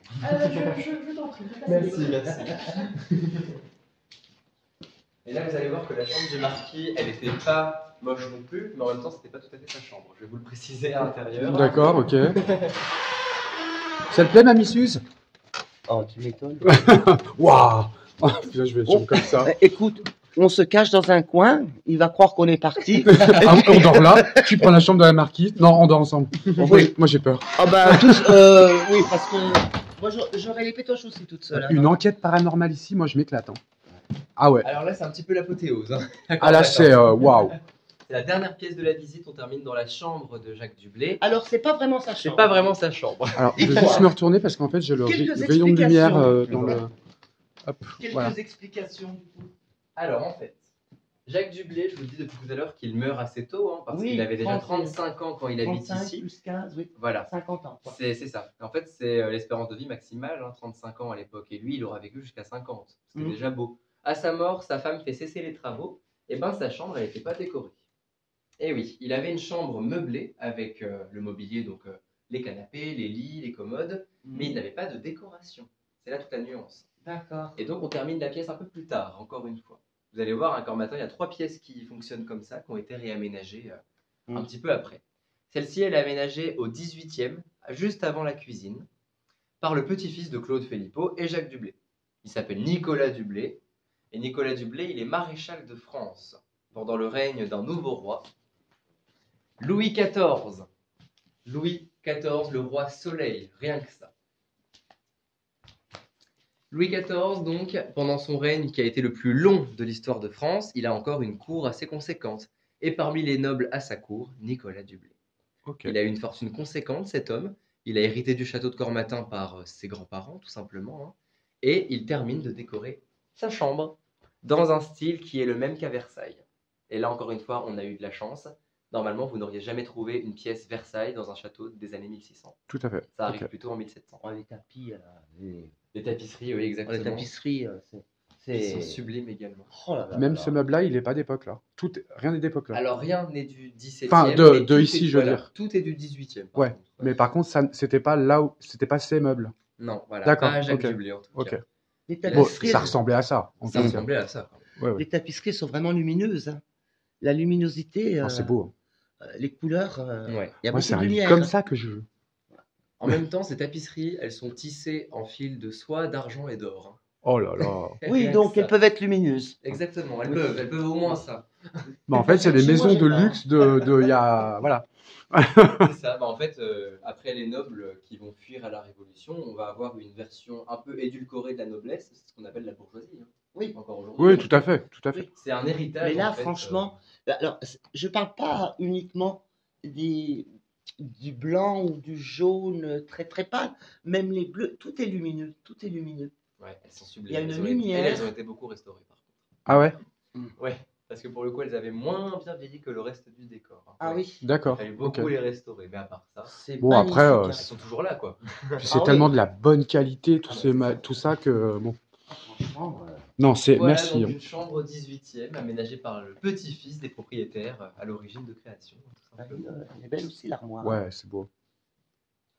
Je t'en prie. Merci. Et là, vous allez voir que la chambre du marquis, elle n'était pas moche non plus, mais en même temps, c'était pas tout à fait sa chambre. Je vais vous le préciser à l'intérieur. D'accord, ok. Ça te plaît, Mamie Suze? Oh, tu m'étonnes. Waouh! Oh, putain, je vais être comme ça. Écoute, on se cache dans un coin. Il va croire qu'on est parti. Ah, on dort là, tu prends la chambre de la marquise. Non, on dort ensemble. Oui. Moi j'ai peur. Ah bah tous. Oui, parce que moi j'aurais les pétoches aussi toute seule. Une enquête paranormale ici, moi je m'éclate. Hein. Ah ouais. Alors là, c'est un petit peu l'apothéose. Hein. Ah là, c'est waouh. C'est la dernière pièce de la visite. On termine dans la chambre de Jacques Dublé. Alors c'est pas vraiment sa C'est chambre. pas vraiment sa chambre. Alors, je vais juste me retourner parce qu'en fait, j'ai le Quelques rayon de lumière explications. dans le. Hop, Quelques voilà. explications du coup. Alors en fait, Jacques Dublé, je vous le dis depuis tout à l'heure qu'il meurt assez tôt, hein, parce Oui, qu'il avait déjà 30, 35 ans quand il habite 35 ici. plus 15, oui, Voilà. 50 ans. Quoi. C'est ça. En fait, c'est l'espérance de vie maximale, hein, 35 ans à l'époque. Et lui, il aura vécu jusqu'à 50. C'était déjà beau. À sa mort, sa femme fait cesser les travaux. Et ben, sa chambre, elle n'était pas décorée. Et oui, il avait une chambre meublée avec le mobilier, donc les canapés, les lits, les commodes, mais il n'avait pas de décoration. C'est là toute la nuance. D'accord. Et donc, on termine la pièce un peu plus tard, encore une fois. Vous allez voir, encore maintenant, il y a 3 pièces qui fonctionnent comme ça, qui ont été réaménagées un petit peu après. Celle-ci, elle est aménagée au 18e, juste avant la cuisine, par le petit-fils de Claude Philippot et Jacques Dublé. Il s'appelle Nicolas Dublé. Et Nicolas Dublé, il est maréchal de France pendant le règne d'un nouveau roi, Louis XIV. Louis XIV, le roi Soleil, rien que ça. Louis XIV, donc, pendant son règne qui a été le plus long de l'histoire de France, il a encore une cour assez conséquente. Et parmi les nobles à sa cour, Nicolas Dublé. Okay. Il a une fortune conséquente, cet homme. Il a hérité du château de Cormatin par ses grands-parents, tout simplement. Hein. Et il termine de décorer sa chambre dans un style qui est le même qu'à Versailles. Et là, encore une fois, on a eu de la chance. Normalement, vous n'auriez jamais trouvé une pièce Versailles dans un château des années 1600. Tout à fait. Ça arrive plutôt en 1700. Oh, les tapis, les tapisseries, oui, exactement. Les tapisseries, ils sont sublimes également. Oh là là même là. ce meuble-là, il n'est pas d'époque là. Rien n'est d'époque là. Alors, rien n'est du 17e. Enfin, de ici, je veux dire. Tout est du 18e. Ouais. Contre. Mais par contre, c'était pas là où. C'était pas ces meubles. Non, voilà. D'accord. Pas Jacques Dublé, en tout cas. Ok. Les bon, ça ressemblait à ça. Ça ressemblait à ça. Ouais. Les tapisseries sont vraiment lumineuses. Hein. La luminosité. C'est beau. Les couleurs. Ouais. Il y a moi, beaucoup de lumière. C'est comme ça que je veux. En même temps, ces tapisseries, elles sont tissées en fil de soie, d'argent et d'or. Oh là là. Oui, donc elles peuvent être lumineuses. Exactement, elles peuvent au moins ça. Bah, en fait, c'est des maisons de luxe de y a voilà. C'est ça. Bah, en fait, après les nobles qui vont fuir à la Révolution, on va avoir une version un peu édulcorée de la noblesse, c'est ce qu'on appelle la bourgeoisie. Hein. Oui, encore aujourd'hui. Oui, tout à fait, tout à fait. Oui, c'est un héritage. Mais là, en fait, franchement, alors, je parle pas uniquement du blanc ou du jaune très très pâle, même les bleus, tout est lumineux, tout est lumineux. Ouais, elles sont sublimes. Il y a une lumière. Elles ont été beaucoup restaurées par contre. Ah ouais. Ouais, parce que pour le coup, elles avaient moins bien vieilli que le reste du décor. Hein. Ah oui. D'accord. Il a fallu beaucoup les restaurer, mais à part ça, c'est bon après, elles sont toujours là, quoi. C'est tellement de la bonne qualité, tout ça que bon. franchement. Non, c'est Voilà merci. donc une chambre au 18e, aménagée par le petit-fils des propriétaires à l'origine de création. Tout simplement. Elle est belle aussi l'armoire. Ouais, c'est beau.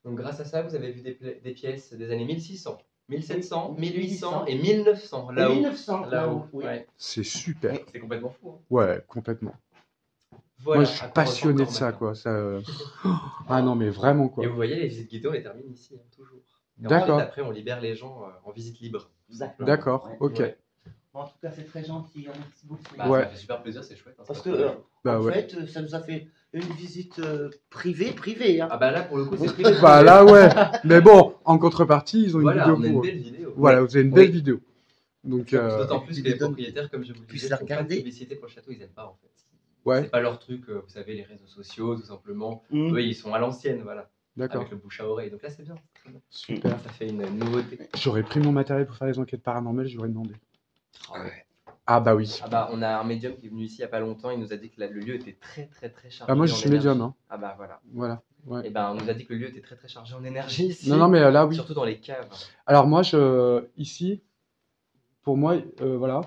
Donc grâce à ça, vous avez vu des pièces des années 1600, 1700, Oui, 1800 et 1900 Et là-haut. 1900 Là-haut, oui. ouais. C'est super. Oui. C'est complètement fou. Hein. Ouais, complètement. Voilà, Moi, je suis à quoi passionné de ressemble ça, Cormac. quoi. Ça... Ah non, mais vraiment, quoi. Et vous voyez, les visites guidées, on les termine ici, hein, toujours. Et D'accord. ensuite, après, on libère les gens en visite libre. D'accord, Ouais. ok. Ouais. Bon, en tout cas, c'est très gentil. Hein, merci beaucoup. Bah, Ouais. Ça fait super plaisir, c'est chouette. Hein, Parce c'est que, pas trop Bah en ouais. fait, ça nous a fait une visite privée. Hein. Ah bah là, pour le coup, c'est privé. Bah là, ouais. Mais bon, en contrepartie, ils ont Voilà, une on a vidéo une pour eux. belle vidéo. Voilà, vous avez une belle Oui. vidéo. Donc, D'autant Et plus puis que les les donne- propriétaires, comme je vous le puissent disais, la font pas de regarder. publicité pour le château, ils aiment pas en fait. ouais, C'est pas leur truc, vous savez, les réseaux sociaux, tout simplement. Mmh. Eux, ils sont à l'ancienne, voilà, d'accord. avec le bouche à oreille. Donc là, c'est bien. c'est très bien. Super. Ça fait une nouveauté. J'aurais pris mon matériel pour faire les enquêtes paranormales, j'aurais demandé. Ouais. Ah bah oui. Ah bah, on a un médium qui est venu ici il y a pas longtemps, il nous a dit que le lieu était très chargé. Ah, moi, je en suis énergie. médium, hein. Ah bah voilà. Voilà. Ouais. Et ben, on nous a dit que le lieu était très chargé en énergie ici. Non, non, mais là, oui. Surtout dans les caves. Alors moi, ici, pour moi, voilà.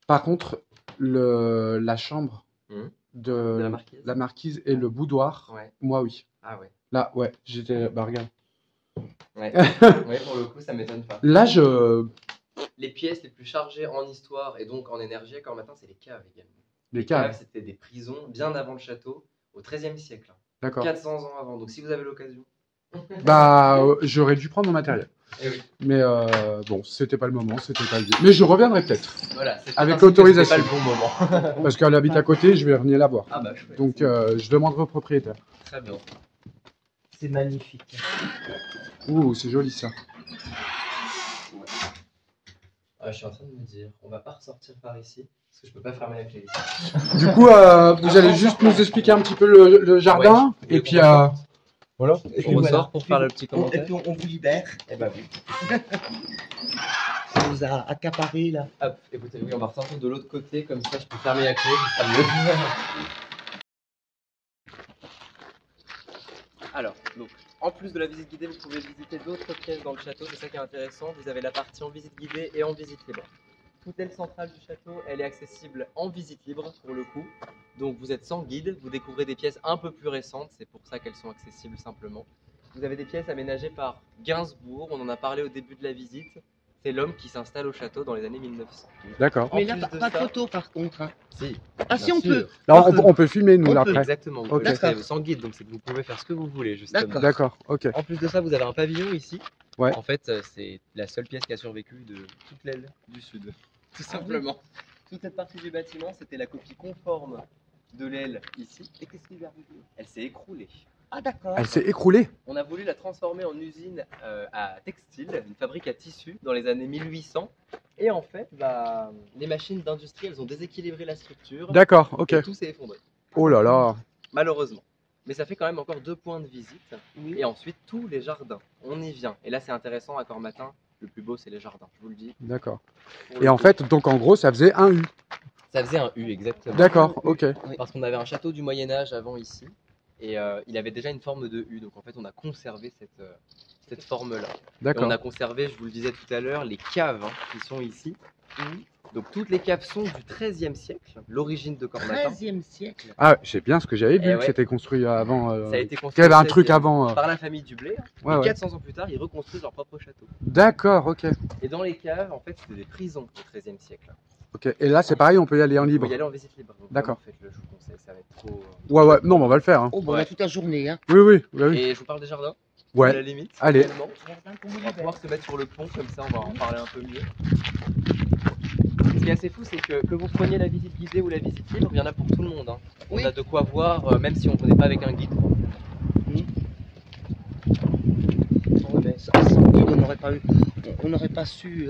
Par contre, la chambre Mhm. de De la marquise. la marquise et le boudoir, Ouais. moi, oui. Ah ouais. Là, ouais, j'étais... Bah, regarde. Ouais. Ouais, pour le coup, ça m'étonne pas. Là, Les pièces les plus chargées en histoire et donc en énergie encore maintenant, c'est les caves également. Les Les caves, caves, c'était des prisons bien avant le château, au XIIIe siècle, d'accord. 400 ans avant. Donc si vous avez l'occasion. Bah, j'aurais dû prendre mon matériel. Eh oui. Mais bon, c'était pas le moment, c'était pas le lieu. Mais je reviendrai peut-être. Voilà, c'est Avec ainsi que l'autorisation. c'était pas le bon moment. Parce qu'elle habite à côté, je vais venir la voir. Ah bah chouette. Donc, je demanderai au propriétaire. Très bien. C'est magnifique. Ouh, c'est joli ça. Ah, je suis en train de me dire, on va pas ressortir par ici, parce que je peux pas fermer la clé. Du coup, vous allez juste nous expliquer un petit peu le jardin. Ouais. Et puis, voilà. Et On ressort pour faire le petit Et commentaire. puis on vous libère. Eh bah oui. On vous a accaparé là. Hop, écoutez, oui, on va ressortir de l'autre côté, comme ça je peux fermer la clé, ce sera mieux. Alors, donc, en plus de la visite guidée, vous pouvez visiter d'autres pièces dans le château, c'est ça qui est intéressant. Vous avez la partie en visite guidée et en visite libre. Toute l'aile centrale du château, elle est accessible en visite libre pour le coup. Donc vous êtes sans guide, vous découvrez des pièces un peu plus récentes, c'est pour ça qu'elles sont accessibles simplement. Vous avez des pièces aménagées par Gainsbourg, on en a parlé au début de la visite. C'est l'homme qui s'installe au château dans les années 1900. D'accord. Mais En là, plus de pas de ça- photo par contre. Hein. Si, Ah si, bien on sûr. peut. Là, on peut filmer, nous, On là, peut, après. Exactement, vous Ok. pouvez D'accord. rester sans guide, donc c'est que vous pouvez faire ce que vous voulez justement. D'accord. D'accord, ok. En plus de ça, vous avez un pavillon ici. Ouais. En fait, c'est la seule pièce qui a survécu de toute l'aile du sud. Tout simplement. Toute cette partie du bâtiment, c'était la copie conforme de l'aile ici. Et qu'est-ce qui lui est arrivé? Elle s'est écroulée. Ah d'accord. Elle s'est écroulée. On a voulu la transformer en usine à textile, une fabrique à tissu dans les années 1800. Et en fait, bah, les machines d'industrie, elles ont déséquilibré la structure. D'accord, ok. Et tout s'est effondré, Oh là là. malheureusement. Mais ça fait quand même encore 2 points de visite. Oui. Et ensuite, tous les jardins. On y vient. Et là, c'est intéressant, à Cormatin. Le plus beau, c'est les jardins, je vous le dis. D'accord. Pour Et le en coup. fait, donc en gros, ça faisait un U. Ça faisait un U, exactement. D'accord, ok. Parce qu'on avait un château du Moyen-Âge avant ici. Et il avait déjà une forme de U. Donc en fait, on a conservé cette forme-là. Et on D'accord. a conservé, je vous le disais tout à l'heure, les caves qui sont ici. Donc toutes les caves sont du XIIIe siècle, l'origine de Cormatin. 13e siècle. Ah, c'est bien ce que j'avais vu, Eh que ouais. c'était construit avant. Ça a été construit Qu'il y avait au un truc 16e avant. par la famille Dublé. Ouais, et ouais. 400 ans plus tard, ils reconstruisent leur propre château. D'accord, ok. Et dans les caves, en fait, c'était des prisons au XIIIe siècle. Ok. Et là, c'est pareil, on peut y aller en Vous libre. pouvez y aller en visite libre. Donc, D'accord. vraiment, faites-le, je vous conseille, ça va être trop. Ouais, ouais. Non, mais on va le faire. Hein. Oh, bon, on Ouais. a toute la journée. Hein. Oui, oui, oui, oui. Et je vous parle des jardins. À Ouais. la limite. Allez. réellement. On va pouvoir se mettre sur le pont, comme ça on va en parler un peu mieux. Ce qui est assez fou, c'est que vous preniez la visite guidée ou la visite libre, il y en a pour tout le monde. Hein. On Oui. a de quoi voir, même si on ne venait pas avec un guide. Oh, ben, sans guide, on n'aurait pas su.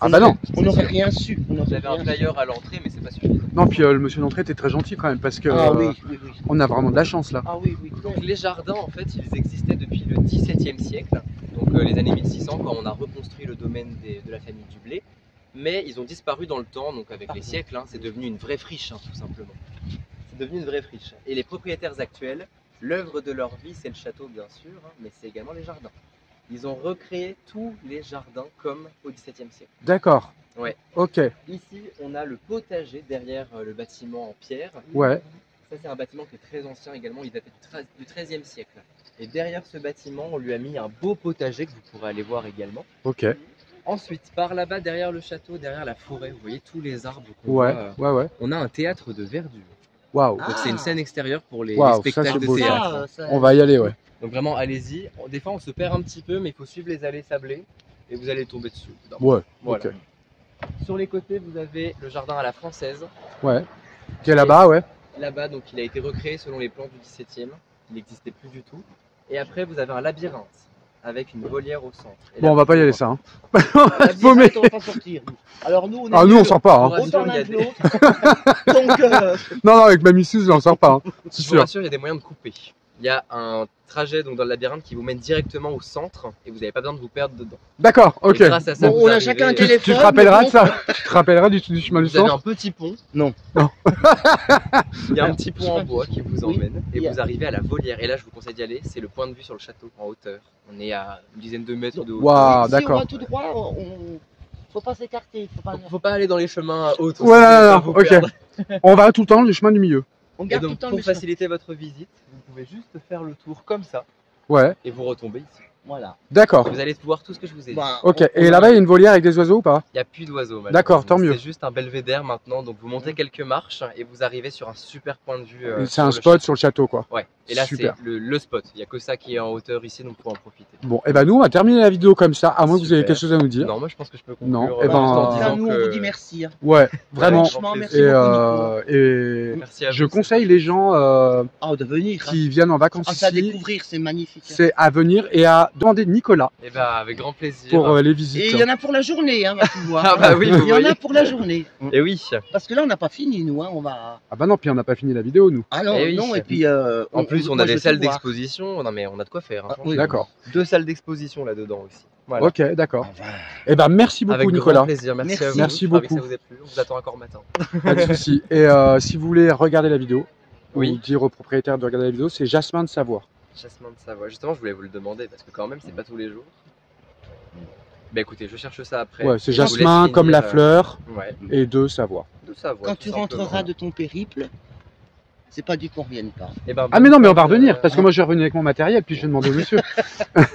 Ah bah non. On n'aurait rien su. On Vous n'aurait avez un rien su. flyer à l'entrée, mais c'est pas suffisant. Non, puis le monsieur d'entrée était très gentil quand même parce que Ah oui, oui, oui. on a vraiment de la chance là. Ah oui, oui. Donc les jardins, en fait, ils existaient depuis le XVIIe siècle, donc les années 1600, quand on a reconstruit le domaine de la famille Dublé. Mais ils ont disparu dans le temps, donc avec les siècles, hein, c'est devenu une vraie friche, hein, tout simplement. C'est devenu une vraie friche. Et les propriétaires actuels, l'œuvre de leur vie, c'est le château, bien sûr, hein, mais c'est également les jardins. Ils ont recréé tous les jardins comme au XVIIe siècle. D'accord. Ouais. Ok, Ici, on a le potager derrière le bâtiment en pierre. ouais, Ça, c'est un bâtiment qui est très ancien également. Il date du XIIIe siècle. Et derrière ce bâtiment, on lui a mis un beau potager que vous pourrez aller voir également. ok, Ensuite, par là-bas, derrière le château, derrière la forêt, vous voyez tous les arbres qu'on ouais, voit. ouais. On a un théâtre de verdure. Waouh, Ah. Donc c'est une scène extérieure pour les Waouh, ça, spectacles c'est de beau, ça. théâtre. on va y aller, ouais. Donc vraiment, allez-y. Des fois, on se perd un petit peu, mais il faut suivre les allées sablées et vous allez tomber dessus. Ouais, Voilà. ok. Sur les côtés, vous avez le jardin à la française. Ouais. Qui est là-bas, ouais. Là-bas, donc, il a été recréé selon les plans du XVIIe. Il n'existait plus du tout. Et après, vous avez un labyrinthe avec une volière au centre. Et Bon, là, on va pas y vous- aller, ça. Hein. La Faut direct, mais- on va pas sortir. Alors nous, on est Ah, nous, on nuls, sort pas. Hein. Pour autant rassurer, l'un il y a que des- l'autre. Donc, Non, non, avec Mamie Suze, on sort pas. Hein. C'est Je vous sûr. rassure, il y a des moyens de couper. Il y a un trajet donc, dans le labyrinthe qui vous mène directement au centre et vous n'avez pas besoin de vous perdre dedans. D'accord, ok. Et grâce à ça, bon, vous on a arrivez- chacun un Tu téléphone. te rappelleras mais de ça. Tu te rappelleras du chemin du Vous avez centre. un petit pont. Non. Non. Il y a un Alors, petit je sais pont pas en bois qui vous Oui. emmène et Il y a- vous arrivez à la volière. Et là, je vous conseille d'y aller. C'est le point de vue sur le château en hauteur. On est à une dizaine de mètres de hauteur. Waouh. Ah, si d'accord. on va tout droit, faut pas s'écarter. Faut pas aller dans les chemins hauts. Ouais, non, non, ok. On va tout le temps le chemin du milieu. On Et garde tout donc, le temps pour le chemin. faciliter votre visite, vous pouvez juste faire le tour comme ça Ouais, et vous retombez ici. Voilà. d'accord. Vous allez voir tout ce que je vous ai dit. Bah, Ok, on- et on- là-bas, il y a une volière avec des oiseaux ou pas? Il n'y a plus d'oiseaux. D'accord, tant malheureusement. mieux. C'est juste un belvédère maintenant. Donc vous montez quelques marches et vous arrivez sur un super point de vue. C'est sur un le spot château. sur le château, quoi. Ouais. Et là, c'est Super. le spot. Il n'y a que ça qui est en hauteur ici, donc faut en profiter. Bon, et ben nous, on va terminer la vidéo comme ça, à moins que vous ayez Super. quelque chose à nous dire. Non, moi je pense que je peux conclure. Non, eh juste ben, en En tout cas, disant nous, on que- vous dit merci. Hein. Ouais, vraiment. Franchement, merci Et, beaucoup, et Merci à je vous. conseille les gens Oh, de venir. Hein. qui viennent en vacances Ah, ça à ici, découvrir, c'est magnifique. Hein. c'est à venir et à demander Nicolas Eh ben, avec grand plaisir. pour les Et visites. il y en a pour la journée, hein, va tout voir. Ah bah oui, vous Il y en voyez. a pour la journée. Et oui. Parce que là, on n'a pas fini, nous. Hein. On va. Ah bah non, puis on n'a pas fini la vidéo, nous. Ah non, Eh oui. non. Et puis. En plus, on moi, a je des veux salles tout voir. d'exposition. Non, mais on a de quoi faire. Hein, Ah, franchement. oui. D'accord. 2 salles d'exposition là-dedans aussi. Voilà. Ok, d'accord. Ah, bah. Eh ben merci beaucoup, Avec grand Nicolas. plaisir. Merci, Merci. à vous. Merci J'espère que beaucoup. ça vous a plu. On vous attend encore matin. Pas de souci. Et si vous voulez regarder la vidéo, Oui. ou dire au propriétaire de regarder la vidéo, c'est Jasmin de Savoie. Chassement de Savoie. Justement, je voulais vous le demander parce que quand même, c'est pas tous les jours. Bah écoutez, je cherche ça après. Ouais, c'est Je vous laisse Jasmin comme la finir, fleur Ouais, et de Savoie. de Savoie. Quand tout tu simplement. rentreras de ton périple, c'est pas dit qu'on revienne pas. Eh ben, Ah mais non, mais on va bonne revenir, fête, parce que moi je vais revenir avec mon matériel, puis je vais demander au monsieur.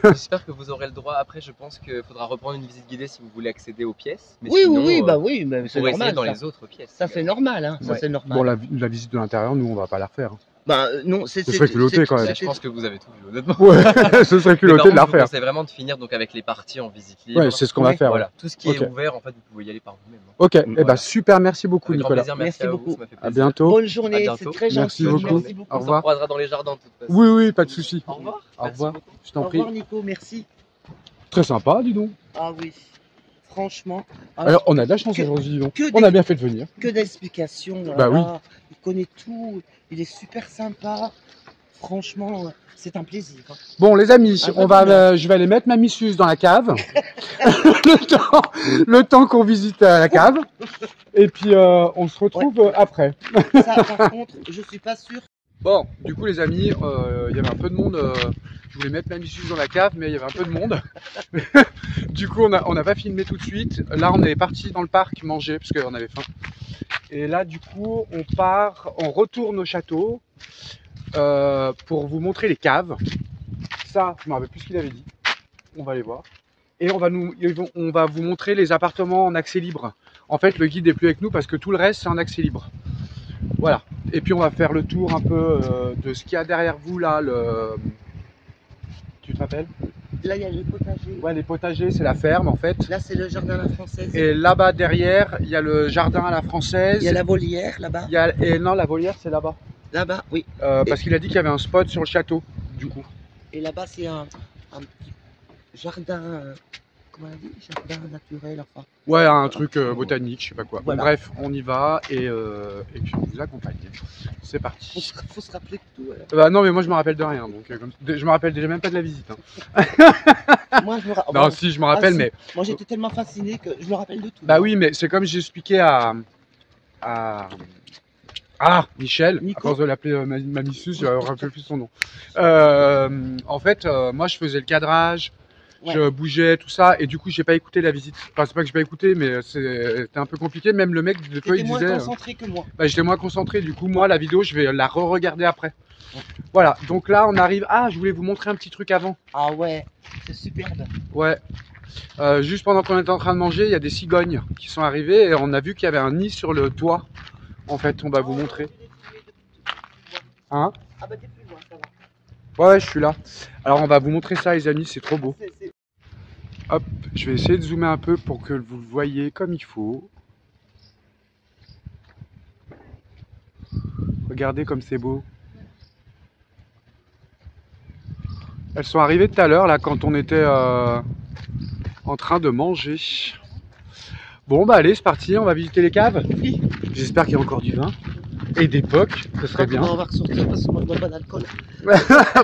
J'espère que vous aurez le droit. Après, je pense qu'il faudra reprendre une visite guidée si vous voulez accéder aux pièces. Mais Oui, sinon, oui, oui, bah oui, mais vous c'est pourrez normal. essayer dans Ça, les autres pièces. Ça, c'est normal, hein. Ça, Ouais. c'est normal. Bon, la visite de l'intérieur, nous on va pas la refaire. Bah, non, c'est. Ce serait culotté, quand même. Là, je pense que vous avez tout vu, honnêtement. Ouais, ce serait Mais culotté de la par contre, je vous refaire. conseille vraiment de finir donc avec les parties en visite libre. Ouais, c'est ce qu'on va Ouais, faire. Voilà, Ouais. tout ce qui Ok. est ouvert, en fait, vous pouvez y aller par vous-même. hein. Ok, et Voilà. bah super, merci beaucoup Avec grand Nicolas. plaisir, merci, Merci à vous, beaucoup. ça m'a fait À plaisir. bientôt. Bonne À journée, bientôt. c'est très gentil. Merci beaucoup. Merci beaucoup. Au On se revoir. croisera dans les jardins de toute façon. Oui, oui, pas de souci. Au revoir. Au Merci revoir. beaucoup. Je Au t'en prie. revoir, Nico, merci. Très sympa, dis donc. Ah oui, franchement. Alors, on a de la chance que- aujourd'hui, dis donc. que On des- a bien fait de venir. Que d'explications. Bah oui. voilà. Il connaît tout. Il est super sympa. Franchement, c'est un plaisir. hein. Bon, les amis, Ah, on va, vraiment. je vais aller mettre ma missus dans la cave. le temps qu'on visite la cave. Et puis, on se retrouve après. Ça, par contre, je suis pas sûr. Bon, du coup, les amis, il y avait un peu de monde. Je voulais mettre ma missus dans la cave, mais il y avait un peu de monde. Du coup, on n'a pas filmé tout de suite. Là, on est parti dans le parc manger parce qu'on avait faim. Et là, du coup, on retourne au château pour vous montrer les caves. Ça, je ne me rappelle plus ce qu'il avait dit. On va aller voir. Et on va vous montrer les appartements en accès libre. En fait, le guide n'est plus avec nous parce que tout le reste, c'est en accès libre. Voilà. Et puis on va faire le tour un peu de ce qu'il y a derrière vous là. Tu te rappelles? Là, il y a le potager. Ouais, les potagers, c'est la ferme en fait. Là, c'est le jardin à la française. Et là-bas derrière, il y a le jardin à la française. Il y a la volière là-bas. Et non, la volière, c'est là-bas. Là-bas, oui. Parce qu'il a dit qu'il y avait un spot sur le château, du coup. Et là-bas, c'est un petit jardin. Comment on a dit? Jardin naturel, enfin. Ouais, un truc botanique, je sais pas quoi. Voilà. Bref, on y va et puis on vous accompagne. C'est Faut parti. faut se rappeler de tout. Bah non, mais moi je me rappelle de rien, donc je me rappelle déjà même pas de la visite. Hein. Moi, je me rappelle. Non, si, je me rappelle, si. mais Moi, j'étais tellement fasciné que je me rappelle de tout. bah oui, mais c'est comme j'ai expliqué à Michel, Nico. à force de l'appeler ma missus, je ne me rappelle plus son nom. En fait, moi je faisais le cadrage, Ouais. je bougeais, tout ça, et du coup, j'ai pas écouté la visite. Enfin, c'est pas que j'ai pas écouté, mais c'était un peu compliqué. Même le mec, des fois, T'étais il moins disait, concentré que moi. bah, j'étais moins concentré. Du coup, moi, la vidéo, je vais la re-regarder après. Voilà, donc là, on arrive. Ah, je voulais vous montrer un petit truc avant. Ah ouais, c'est superbe. Ouais. Juste pendant qu'on était en train de manger, il y a des cigognes qui sont arrivées et on a vu qu'il y avait un nid sur le toit. En fait, on va vous montrer. Hein? Ah bah t'es plus loin, ça va. Ouais, je suis là. Alors, on va vous montrer ça, les amis, c'est trop beau. Hop, je vais essayer de zoomer un peu pour que vous le voyez comme il faut. Regardez comme c'est beau. Elles sont arrivées tout à l'heure, là, quand on était en train de manger. Bon, bah allez, c'est parti, on va visiter les caves. Oui. J'espère qu'il y a encore du vin. Et des pocs, ce serait bien. On va ressortir parce que moi je bois pas d'alcool.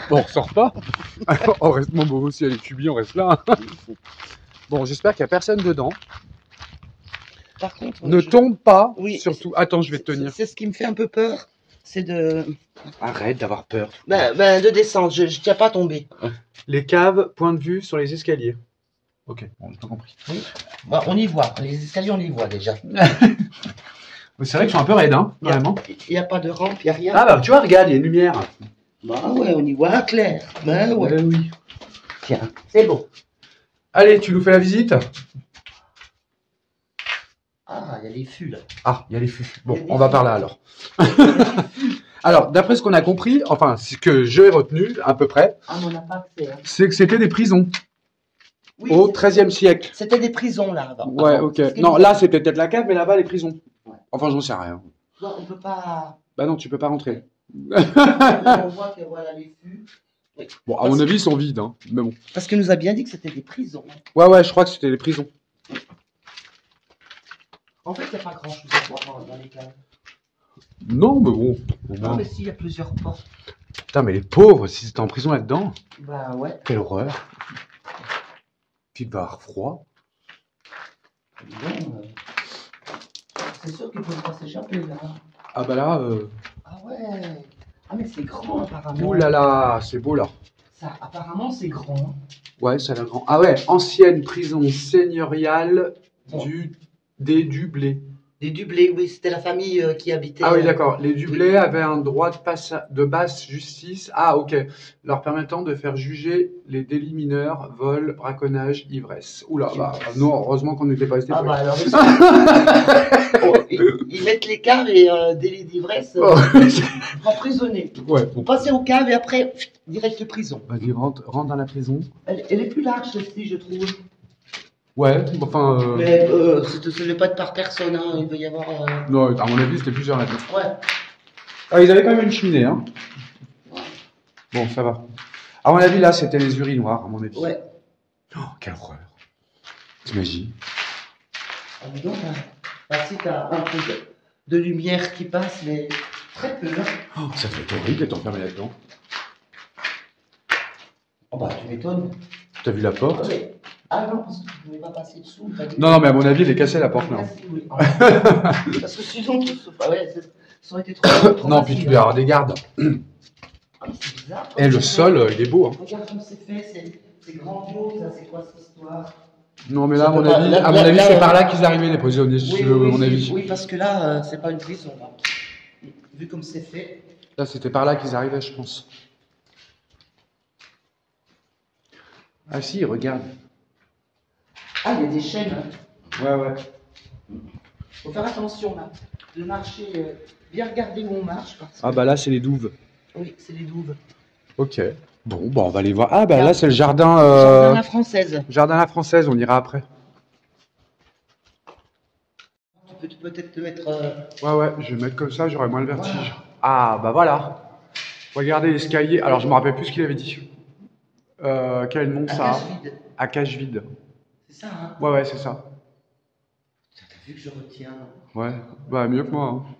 Bon, on ressort pas. On reste, bon, aussi, elle est cubie, on reste là. Bon, j'espère qu'il n'y a personne dedans. Par contre, Ne tombe pas, Oui, surtout. Attends, je vais te tenir. C'est ce qui me fait un peu peur, c'est de... Arrête d'avoir peur. de descendre, je tiens pas à tomber. Les caves, point de vue sur les escaliers. Ok, bon, j'ai pas compris. Oui. Bah, on y voit, les escaliers on y voit déjà. C'est vrai qu'ils sont un peu raides, hein, Il y a- vraiment. Il n'y a pas de rampe, il n'y a rien. Ah bah, tu vois, regarde, il y a une lumière. Bah ouais, on y voit clair. Bah ouais. Oui. Tiens, c'est bon. Allez, tu nous fais la visite? Ah, il y a les fûts là. Ah, il y a les fûts. Bon, Il y a des on va fûts. par là alors. Alors, d'après ce qu'on a compris, enfin, ce que j'ai retenu à peu près, Ah, mais on n'a pas accès. Hein. c'est que c'était des prisons Oui, au XIIIe siècle. c'était des prisons là avant. Ouais, Avant. ok. C'est ce qu'ils Non, nous là, disent. c'était peut-être la cave, mais là-bas, les prisons. Ouais. Enfin, j'en sais rien. Non, on peut pas. Bah non, tu peux pas rentrer. On voit que voilà les fûts. Oui. Bon, à mon avis, ils sont vides, hein. Mais bon. Parce qu'il nous a bien dit que c'était des prisons. Ouais, je crois que c'était les prisons. En fait, il n'y a pas grand chose à voir dans les caves. Non, mais bon. Au Non, moins. mais s'il y a plusieurs portes. Putain, mais les pauvres, si c'était en prison là-dedans, Bah ouais. quelle horreur. Puis il va avoir froid. Bon, c'est sûr qu'ils peuvent pas s'échapper là. Ah bah là, Ah ouais. Ah mais c'est grand apparemment. ouh là là, c'est beau là. Ça, apparemment c'est grand. Ouais, ça a l'air grand. Ah ouais, ancienne prison seigneuriale Bon. des Dublés. Les Dublés, oui, c'était la famille qui habitait. Ah oui, d'accord. Les Dublés avaient un droit de basse justice. Ah, ok. Leur permettant de faire juger les délits mineurs, vol, braconnage, ivresse. Oula, bah, non, heureusement qu'on n'était pas resté. Ah bah alors, oh, ils mettent les caves et délit d'ivresse emprisonnés. Ouais, Vous bon. passez aux caves et après, direct prison. Vas-y, rentre dans la prison. Elle est plus large celle-ci, je trouve. Ouais, enfin. Mais ce n'est pas de par personne, hein. Il va y avoir. Non, à mon avis, c'était plusieurs là-dedans. Ouais. Ah, ils avaient quand même une cheminée, hein. Bon, ça va. À mon avis, là, c'était les urinoirs, à mon avis. Ouais. Oh, quelle horreur. T'imagines? Ah, dis donc, là, si t'as un peu de lumière qui passe, mais très peu. Hein. Oh, ça fait horrible d'être enfermé là-dedans. Oh bah, tu m'étonnes. T'as vu la porte? Ouais. Ah non, parce que tu ne pouvais pas passer dessous. Non, mais à mon avis, il est cassé la porte, là. Oui. Parce que sinon, ça aurait été trop. Non, puis tu dois avoir des gardes. Ah, mais c'est bizarre. Et le sol, il est beau. Hein. Regarde comme c'est fait, c'est grandiose, là, c'est quoi cette histoire? Non, mais là, Ça à mon peut pas- avis, là, à mon là, avis, là, c'est par là qu'ils arrivaient, les prisonniers, à mon avis. Oui, parce que là, c'est pas une prison, là. Vu comme c'est fait. Là, c'était par là qu'ils arrivaient, je pense. Ah si, regarde. Ah, il y a des chaînes. Ouais. Faut faire attention, là. De marcher, bien regarder où on marche. Parce que... Ah bah là, c'est les douves. Oui, c'est les douves. Ok. Bon, bah on va aller voir. Ah bah là, c'est le jardin... Jardin à la française. Jardin à la française, on ira après. Tu peux peut-être te mettre... Ouais, je vais mettre comme ça, j'aurai moins le vertige. Ah bah voilà. Regardez l'escalier. Alors, je me rappelle plus ce qu'il avait dit. Quel nom à ça a? cage vide. À cage vide. C'est ça, hein? Ouais, c'est ça. T'as vu que je retiens. Ouais, bah mieux que moi. Hein.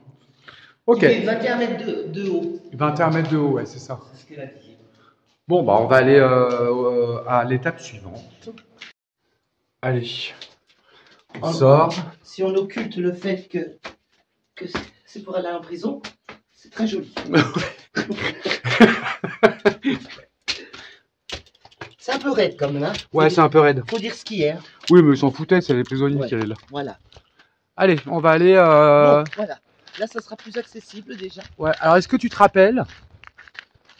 Ok. Il fait 21 mètres de haut. 21 mètres de haut, ouais, c'est ça. C'est ce qu'elle a dit. Bon, bah on va aller à l'étape suivante. Allez. On sort. Si on occulte le fait que c'est pour aller en prison, c'est très joli. C'est un peu raide comme là. Ouais, c'est un peu raide. Faut dire ce qu'il y a. Oui, mais ils s'en foutaient, c'est les prisonniers Ouais. qui allaient là. Voilà. Allez, on va aller... Bon, voilà. Là, ça sera plus accessible déjà. Ouais, alors est-ce que tu te rappelles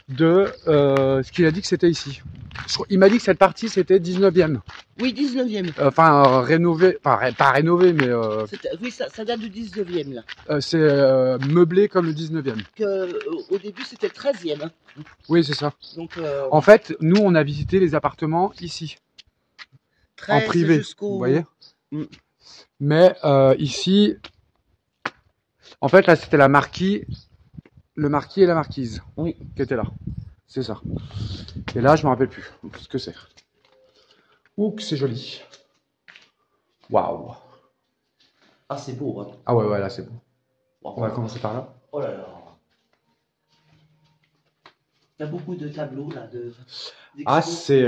de ce qu'il a dit que c'était ici? Il m'a dit que cette partie c'était 19e. Oui, 19e. Enfin, rénové, enfin, pas rénové, mais Oui, ça date du 19e là. c'est meublé comme le 19e. Au début, c'était le 13e. Hein. Oui, c'est ça. Donc, En fait, nous, on a visité les appartements ici, en 13 privé, jusqu'au... vous voyez. Mm. Mais ici, en fait, là, c'était la marquise, le marquis et la marquise Oui. qui étaient là. C'est ça. Et là, je me rappelle plus ce que c'est. Ouh, que c'est joli. Waouh. Ah, c'est beau. Hein. Ah ouais, ouais, là, c'est beau. Wow. On va commencer par là. Oh là là. Il y a beaucoup de tableaux là. Ah, c'est...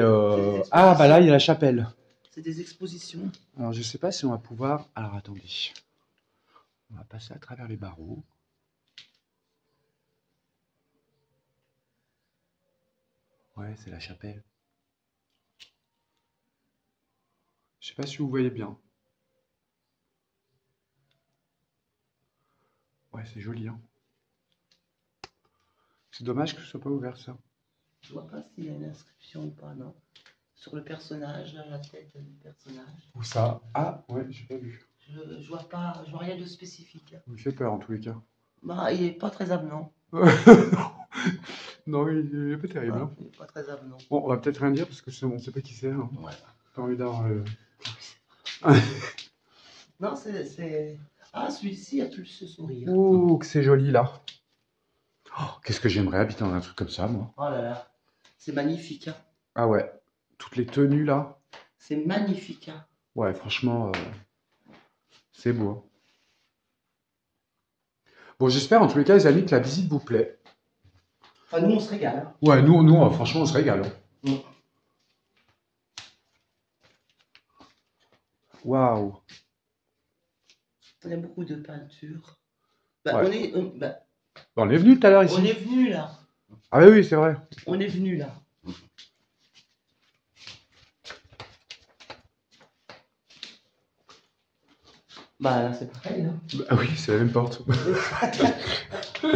Ah, bah là, il y a la chapelle. C'est des expositions. Alors, je sais pas si on va pouvoir... Alors, attendez. On va passer à travers les barreaux. Ouais, c'est la chapelle. Je sais pas si vous voyez bien. Ouais, c'est joli, hein. C'est dommage que ce soit pas ouvert, ça. Je vois pas s'il y a une inscription ou pas, non. Sur le personnage, là, la tête du personnage. Où ça? Ah, ouais, j'ai pas vu. Je vois pas, je vois rien de spécifique. Il me fait peur, en tous les cas. Bah, il est pas très avenant. Non, il est pas terrible. Ouais, Hein. il est pas très avenant. Bon, on va peut-être rien dire parce que on sait pas qui c'est. Hein. Ouais. Pas envie d'avoir. Non, c'est... Ah, celui-ci a tout ce sourire. Ouh, que c'est joli là. Oh, qu'est-ce que j'aimerais habiter dans un truc comme ça, moi. Oh là là, c'est magnifique. Hein. Ah ouais, toutes les tenues là. C'est magnifique. Hein. Ouais, franchement, c'est beau. Hein. Bon, j'espère en tous les cas, les amis, que la visite vous plaît. Enfin, nous, on se régale. Hein. Ouais, nous, franchement, on se régale. Hein. Mm. Waouh. Il y a beaucoup de peintures. Bah, Ouais. bah, On est venu tout à l'heure ici. on est venu là. Ah oui, oui, c'est vrai. On est venu là. Bah là, c'est pareil. Hein. Ah oui, c'est la même porte.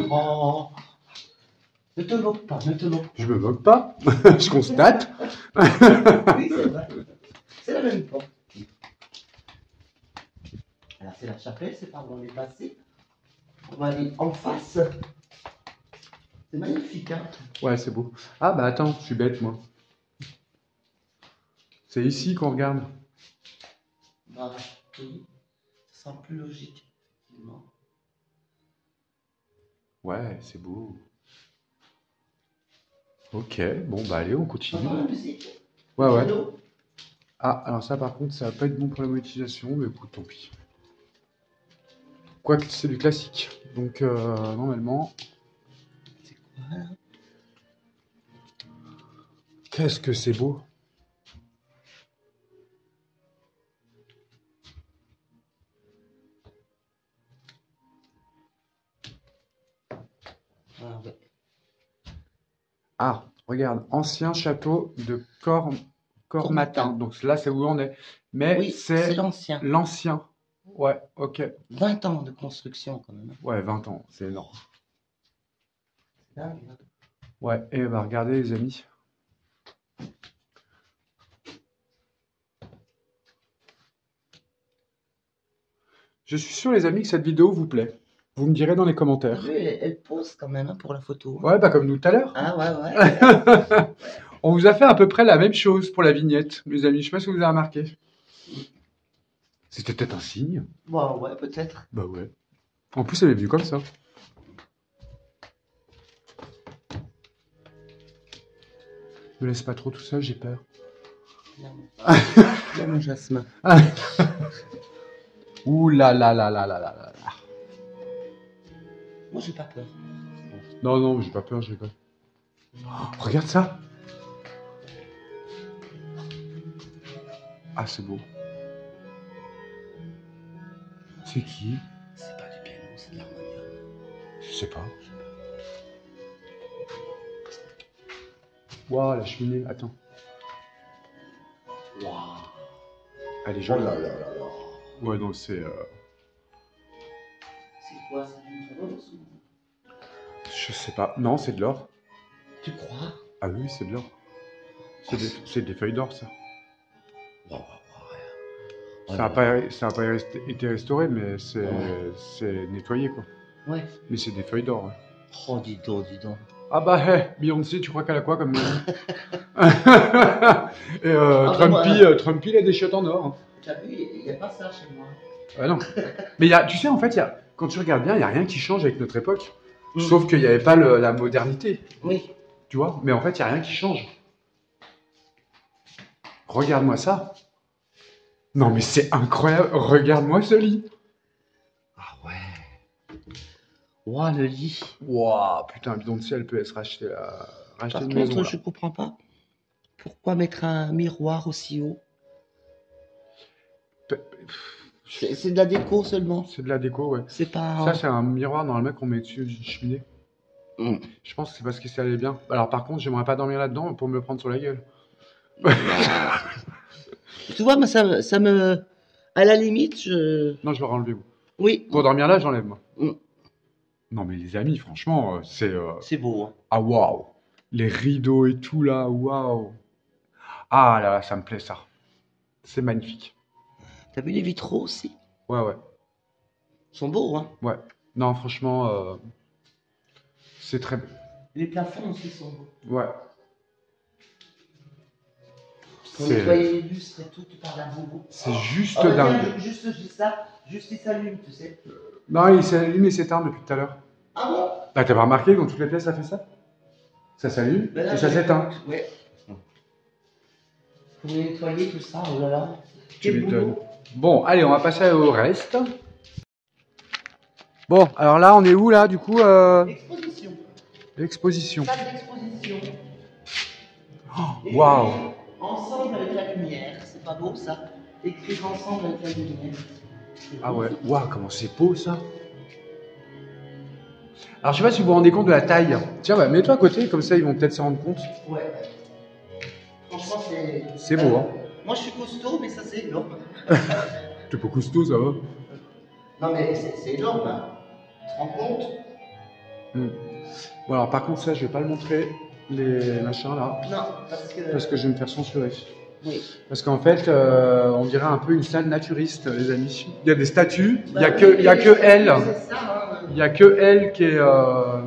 Oh. Ne te moque pas, ne te moque pas. Je me moque pas, je constate. Oui, c'est vrai. C'est la même porte. Alors, c'est la chapelle, c'est par où on est passé. On va aller en face. C'est magnifique, hein. Ouais, c'est beau. Ah bah attends, je suis bête moi. C'est ici qu'on regarde. Bah, oui. Ça semble plus logique, effectivement. Ouais, c'est beau. Ok, bon bah allez, on On continue. entend la musique. Ouais, ouais. Piano. Ah, alors ça par contre, ça va pas être bon pour la monétisation, mais écoute, tant pis. Quoique c'est du classique. Donc normalement... C'est quoi là? Qu'est-ce que c'est beau. Ah, ouais. Ah, regarde, ancien château de Cormatin. Cormatin. Donc là, c'est où on est. Mais Oui, c'est c'est l'ancien. l'ancien. Ouais, ok. 20 ans de construction quand même. Ouais, 20 ans, c'est énorme. C'est dingue, hein. Ouais, et bah regardez les amis. Je suis sûr les amis que cette vidéo vous plaît. Vous me direz dans les T'as commentaires. vu, elle pose quand même hein, pour la photo. Ouais, pas comme nous tout à l'heure. Ah ouais, ouais. On vous a fait à peu près la même chose pour la vignette, mes amis. Je sais pas si vous avez remarqué. C'était peut-être un signe. Bon, ouais, peut-être. Bah ouais. En plus, elle est venue comme ça. Ne laisse pas trop tout seul, j'ai peur. Là, mon jasmin. Ouh là là là là là là là là. Moi, j'ai pas peur. Non, non, j'ai pas peur, je rigole. Oh, regarde ça. Ah, c'est beau. C'est qui? C'est pas du piano, c'est de l'harmonium. Je sais pas. Waouh, la cheminée, attends. Waouh. Elle est Oh jolie. là là là là. Ouais, non, c'est... C'est quoi? C'est du bronze ou... Je sais pas. Non, c'est de l'or. Tu crois? Ah oui, c'est de l'or. C'est des feuilles d'or, ça. Waouh, Ça n'a pas été restauré, mais c'est nettoyé, quoi. Ouais. Mais c'est des feuilles d'or, ouais. Oh, dis donc, dis donc. Ah bah, Beyoncé, tu crois qu'elle a quoi comme maison? Et Trumpy, il a des chiottes en or. Hein. T'as vu, il n'y a pas ça chez moi. Ah non. Mais tu sais, en fait, quand tu regardes bien, il n'y a rien qui change avec notre époque. Mm. Sauf qu'il n'y avait pas la modernité. Oui. Tu vois? Mais en fait, il n'y a rien qui change. Regarde-moi ça. Non, mais c'est incroyable. Regarde-moi ce lit. Ah ouais. Waouh, le lit. Waouh, putain, Beyoncé, elle peut se racheter Par une contre, maison. Là. je comprends pas. Pourquoi mettre un miroir aussi haut? C'est de la déco seulement. C'est de la déco, ouais. C'est pas. Ça, c'est un miroir normalement qu'on met dessus d'une cheminée. Mm. Je pense que c'est parce que ça allait bien. Alors, par contre, j'aimerais pas dormir là-dedans pour me le prendre sur la gueule. Tu vois, moi, ça me. À la limite, je. Non, je l'aurais enlevé. Vous. Oui. Pour dormir là, j'enlève, moi. Mm. Non, mais les amis, franchement, c'est. C'est beau, hein. Ah, waouh! Les rideaux et tout là, waouh! Ah là là, ça me plaît ça. C'est magnifique. T'as vu les vitraux aussi? Ouais, ouais. Ils sont beaux, hein. Ouais. Non, franchement, c'est très beau. Les plafonds aussi sont beaux. Ouais. Pour C'est- nettoyer les lustres et tout, tu parles à bobo. C'est juste Oh, regarde, dingue. juste, je dis ça, juste il s'allume, tu sais. Non, il s'allume et s'éteint depuis tout à l'heure. Ah bon? Bah, t'as pas remarqué, dans toutes les pièces, ça fait ça? Ça s'allume Ben là, et ça je- s'éteint. Ouais. Pour nettoyer tout ça, oh là là. Tu Quel m'étonnes. boulot. Bon, allez, on va passer au reste. Bon, alors là, on est où là, du coup Exposition. L'exposition. Salle d'exposition. Waouh. Ensemble avec la lumière, c'est pas beau ça? Écrire ensemble avec la lumière. C'est Ah beau. ouais, waouh, comment c'est beau ça. Alors, je sais pas si vous vous rendez compte de la taille. Tiens, bah, mets-toi à côté, comme ça, ils vont peut-être se rendre compte. Ouais. Franchement, c'est. C'est beau, hein. Moi, je suis costaud, mais ça, c'est énorme. T'es pas costaud, ça va. Non, mais c'est énorme, hein. Tu te rends compte? Bon, alors, par contre, ça, je vais pas le montrer, les machins là, Non, parce que je vais me faire censurer. Oui. Parce qu'en fait, on dirait un peu une salle naturiste, les amis. Il y a des statues, il y a Bah que, oui, il y a que elle. C'est ça, hein. Il n'y a que elle qui est, La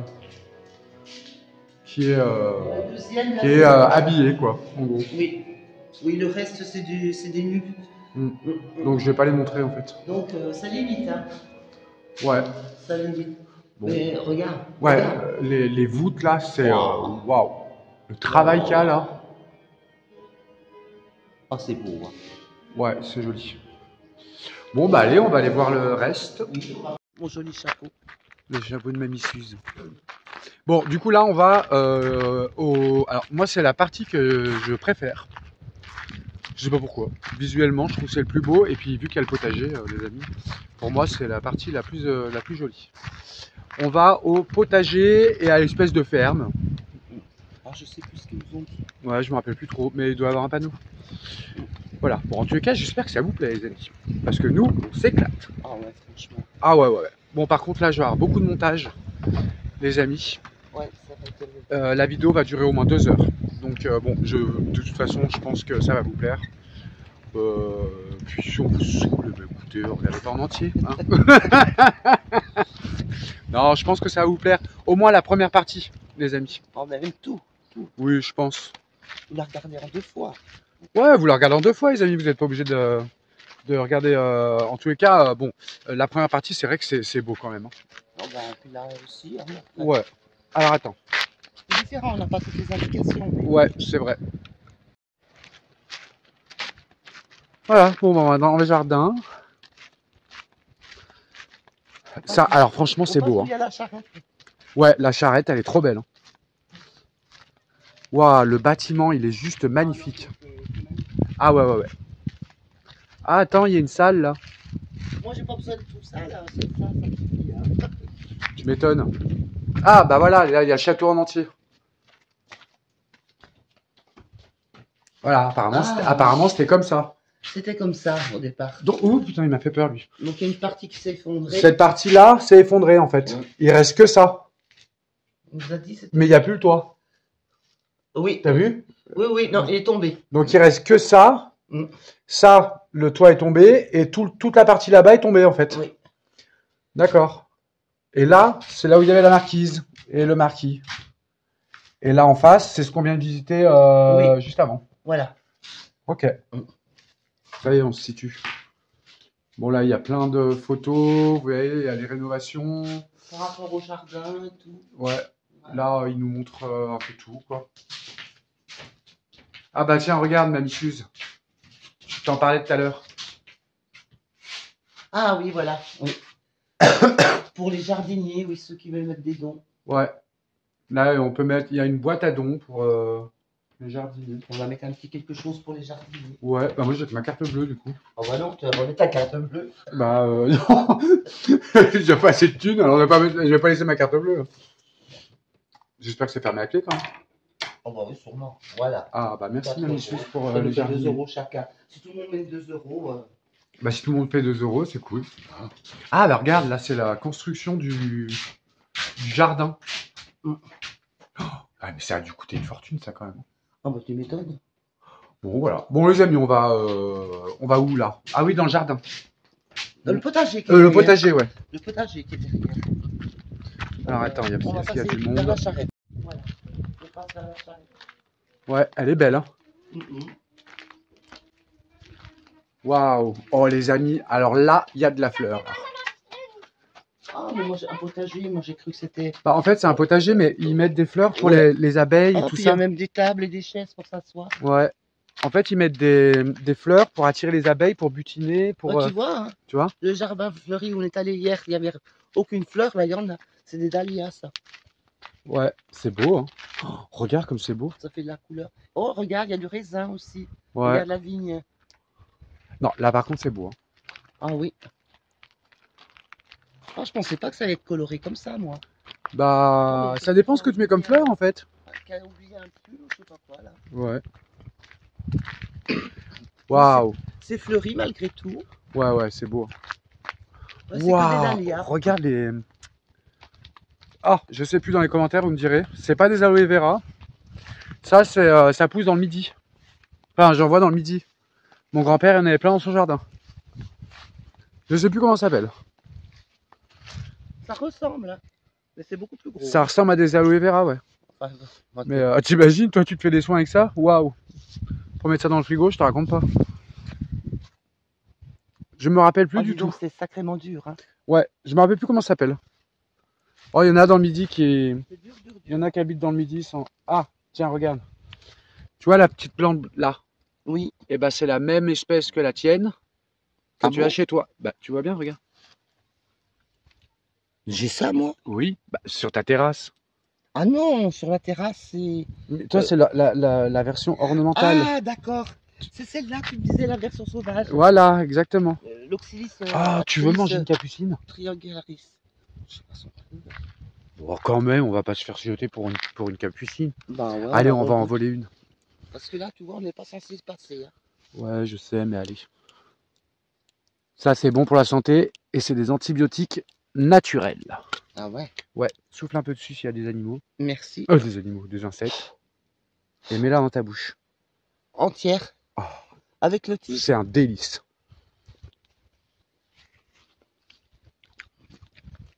deuxième, là, qui est habillée, quoi, en gros. Oui. Oui, le reste, c'est des nus. Donc, je vais pas les montrer, en fait. Donc, ça limite, hein. Ouais. Ça limite. Bon. Mais regarde. Ouais, regarde. les voûtes, là, c'est... Wow. Waouh. Le travail qu'il y a, là. Oh, c'est beau, hein. Ouais, c'est joli. Bon, bah, allez, on va aller voir le reste. Oui, mon joli chapeau. Le chapeau de Mamie Suze. Bon, du coup, là, on va au... Alors, moi, c'est la partie que je préfère. Je sais pas pourquoi. Visuellement, je trouve que c'est le plus beau. Et puis, vu qu'il y a le potager, les amis, pour moi, c'est la partie la plus jolie. On va au potager et à l'espèce de ferme. Ah, je sais plus ce qu'ils nous ont dit. Ouais, je me rappelle plus trop, mais il doit y avoir un panneau. Voilà. Bon, en tous les cas, j'espère que ça vous plaît, les amis. Parce que nous, on s'éclate. Ah ouais, franchement. Ah ouais, ouais, ouais. Bon, par contre, là, je vais avoir beaucoup de montage, les amis. Ouais, ça va être... La vidéo va durer au moins 2 heures. Donc bon, de toute façon, je pense que ça va vous plaire. Puis si on vous saoule, bah, écoutez, regardez pas en entier. Hein. Non, je pense que ça va vous plaire. Au moins la première partie, les amis. Oh, mais même tout. Oui, je pense. Vous la regardez en 2 fois. Ouais, vous la regardez en 2 fois, les amis. Vous n'êtes pas obligé de regarder. En tous les cas, bon, la première partie, c'est vrai que c'est beau quand même. Hein. Oh, bah, puis là aussi, hein. Ouais. Alors attends. C'est différent, on n'a pas toutes les indications. Mais... Ouais, c'est vrai. Voilà, bon, bah, on va dans le jardin. Ça, alors franchement, c'est beau. Hein. Il y a la charrette. Ouais, la charrette, elle est trop belle. Hein. Waouh, le bâtiment, il est juste magnifique. Ah ouais, ouais, ouais. Ah, attends, il y a une salle là. Moi, j'ai pas besoin de tout ça, là. C'est ça, ça suffit. Hein. Tu m'étonnes. Ah, bah voilà, là, il y a le château en entier. Voilà, Ah. apparemment c'était comme ça. C'était comme ça au départ. Donc, ouh, putain, il m'a fait peur, lui. Donc il y a une partie qui s'est effondrée. Cette partie-là s'est effondrée, en fait. Ouais. Il reste que ça. On vous a dit c'était. Mais il n'y a plus le toit. Oui. T'as vu? Oui, non, il est tombé. Donc, il reste que ça. Mm. Ça, le toit est tombé. Et toute la partie là-bas est tombée, en fait. Oui. D'accord. Et là, c'est là où il y avait la marquise et le marquis. Et là, en face, c'est ce qu'on vient de visiter Oui. juste avant. Voilà. Ok. Ça y est, on se situe. Bon, là, il y a plein de photos. Vous voyez, il y a les rénovations. Par rapport au jardin et tout. Ouais. Là, il nous montre un peu tout, quoi. Ah bah tiens, regarde, Mamie Suze. Je t'en parlais tout à l'heure. Ah oui, voilà. Oui. Pour les jardiniers, oui, ceux qui veulent mettre des dons. Ouais. Là, on peut mettre... Il y a une boîte à dons pour les jardiniers. On va mettre un petit quelque chose pour les jardiniers. Ouais. Bah moi, j'ai ma carte bleue, du coup. Oh bah non, tu vas remettre ta carte bleue. Bah non. J'ai pas assez de thunes, alors je vais pas laisser ma carte bleue. J'espère que c'est fermé à clé, quand même. Oh bah oui, sûrement. Voilà. Ah bah merci, Pas Mamie trop Suze, gros. pour Ça nous les fait 2 jardiniers. euros chacun. Si tout le monde met 2 euros. Bah si tout le monde paie 2 euros, c'est cool. Ah bah regarde, là c'est la construction du jardin. Mm. Oh, ah mais ça a dû coûter une fortune ça quand même. Oh bah tu m'étonnes. Bon voilà. Bon les amis, on va où là? Ah oui, dans le jardin. Le potager qui est Le derrière. potager, ouais. Le potager qui est derrière. Alors attends, il y a, On va est-ce qu'il y a passer du vers monde? la charrette. Voilà. On passe vers la charrette. Ouais, elle est belle, hein. Waouh. Oh les amis, alors là, il y a de la fleur. Ah, mais moi j'ai un potager, moi j'ai cru que c'était. Bah, en fait, c'est un potager, mais ils mettent des fleurs pour Ouais. les abeilles et Ah, tout puis il y a ça. même des tables et des chaises pour s'asseoir. Ouais. En fait, ils mettent des fleurs pour attirer les abeilles, pour butiner, pour. Ouais, tu vois, hein, Tu vois? le jardin fleuri où on est allé hier, il n'y avait aucune fleur, là il y en a. C'est des dahlias, ça. Ouais, c'est beau, hein. Oh, regarde comme c'est beau. Ça fait de la couleur. Oh, regarde, il y a du raisin aussi. Ouais. Regarde la vigne. Non, là par contre, c'est beau, hein. Ah oui. Oh, je pensais pas que ça allait être coloré comme ça, moi. Bah, ça dépend ce que tu mets comme fleur en fait. Qu'elle a oublié un pull ou je sais pas quoi, là. Ouais. Waouh. C'est fleuri malgré tout. Ouais, ouais, c'est beau. Ouais, c'est que des Waouh. dahlias. Regarde les. Ah, je sais plus dans les commentaires, vous me direz. C'est pas des aloe vera. Ça, c'est ça pousse dans le midi. Enfin, j'en vois dans le midi. Mon grand-père en avait plein dans son jardin. Je sais plus comment ça s'appelle. Ça ressemble, hein. Mais c'est beaucoup plus gros. Ça ressemble à des aloe vera, ouais. Enfin, Mais t'imagines, toi, tu te fais des soins avec ça? Waouh. Pour mettre ça dans le frigo, je te raconte pas. Je me rappelle plus oh, du dis donc, tout. c'est sacrément dur, hein. Ouais, je me rappelle plus comment ça s'appelle. Oh, il y en a dans le midi qui. C'est dur, dur, Il y dur. en a qui habitent dans le midi sans. Ah, tiens, regarde. Tu vois la petite plante là? Oui. Eh ben, c'est la même espèce que la tienne que Ah tu bon as chez toi. Bah, tu vois bien, regarde. J'ai ça, moi. Oui, bah, sur ta terrasse. Ah non, sur la terrasse, c'est. Mais toi, c'est la version ornementale. Ah, d'accord. C'est celle-là que tu me disais, la version sauvage. Voilà, exactement. L'Oxylis. Ah, tu veux manger une capucine? Triangularis. Je sais pas son nom. Oh, quand même, on va pas se faire jeter pour une capucine. Bah ouais. Allez, on va en regoute. voler une. Parce que là, tu vois, on n'est pas censé se passer. Hein. Ouais, je sais, mais allez. Ça, c'est bon pour la santé et c'est des antibiotiques naturels. Ah ouais. Ouais, souffle un peu dessus s'il y a des animaux. Merci. Des animaux, des insectes. Et mets-la dans ta bouche. Entière. Oh, Avec le titre. c'est un délice.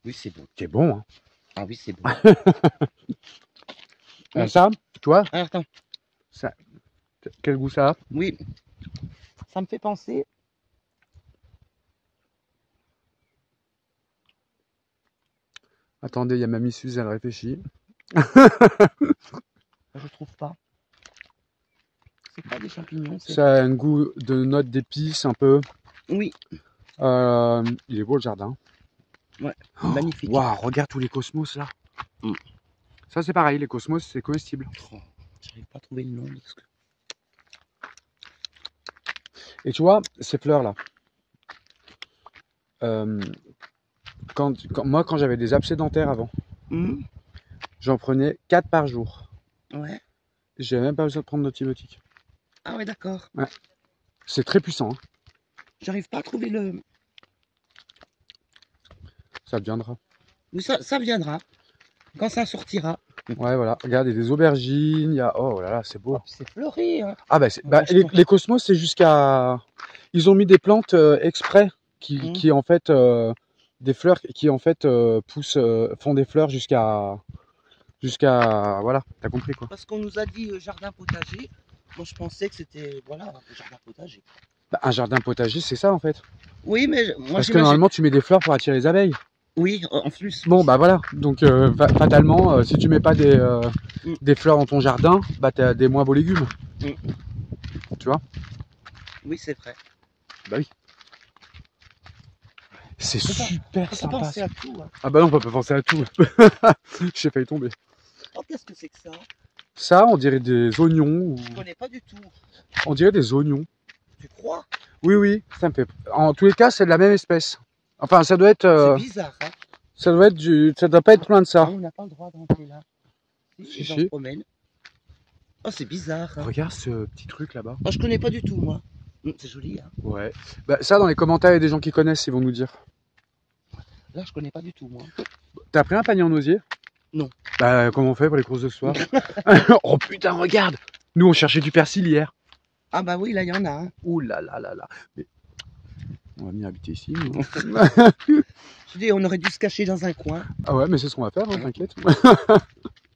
Oui, c'est bon. C'est bon, hein. Ah oui, c'est bon. Ça, tu vois, Ah, attends. ça, quel goût ça a? Oui. Ça me fait penser. Attendez, il y a Mamie Suze, elle réfléchit. Je trouve pas. C'est pas des champignons. C'est... Ça a un goût de notes d'épices un peu. Oui. Il est beau le jardin. Ouais. Oh, Magnifique. waouh, regarde tous les cosmos là. Mm. Ça c'est pareil, les cosmos c'est comestible. Oh, j'arrive pas à trouver le nom. Parce que... Et tu vois, ces fleurs là. Moi quand j'avais des abcès dentaires avant, Mhm. j'en prenais 4 par jour. Ouais. J'avais même pas besoin de prendre d'antibiotiques. Ah ouais, d'accord. C'est très puissant, hein. J'arrive pas à trouver le... Ça viendra. Oui, ça viendra. Quand ça sortira. Ouais, voilà. Regarde, il y a des aubergines, il y a... Oh là là, c'est beau. Oh, puis c'est fleuri, hein. Ah bah, Moi, je pense- les Cosmos, c'est jusqu'à... Ils ont mis des plantes exprès Mhm. qui en fait... des fleurs qui en fait poussent, font des fleurs jusqu'à... Voilà, t'as compris quoi. Parce qu'on nous a dit jardin potager. Moi, je pensais que c'était, voilà, un jardin potager. Bah, un jardin potager, c'est ça en fait. Oui, mais moi, Parce que j'imagine... normalement, tu mets des fleurs pour attirer les abeilles. Oui, en plus. Bon, bah voilà. Donc, fatalement, si tu mets pas Mm. des fleurs dans ton jardin, bah t'as des moins beaux légumes. Mm. Tu vois? Oui, c'est vrai. Bah oui. C'est Faut pas- super Faut sympa. penser à tout, hein. Ah bah non, on peut pas penser à tout. J'ai failli tomber. Oh, qu'est-ce que c'est que ça? Ça, on dirait des oignons. Je connais pas du tout. On dirait des oignons. Tu crois? Oui, oui, ça me fait. En tous les cas, c'est de la même espèce. Enfin, ça doit être. C'est bizarre, hein. Ça doit être ça doit pas être loin de Ah, ça. on n'a pas le droit d'entrer là. Si, Si, les gens si. se promènent. Oh, c'est bizarre, hein. Regarde ce petit truc là-bas. Oh, je connais pas du tout, moi. C'est joli, hein. Ouais. Bah, ça, dans les commentaires, il y a des gens qui connaissent, ils vont nous dire. Là, je connais pas du tout, moi. T'as pris un panier en osier? Non. Bah, comment on fait pour les courses de ce soir? Oh putain, regarde! Nous, on cherchait du persil hier. Ah bah oui, là, il y en a, hein. Ouh là là là là. Mais... On va venir habiter ici. nous. Je dis, on aurait dû se cacher dans un coin. Ah ouais, mais c'est ce qu'on va faire, hein, t'inquiète.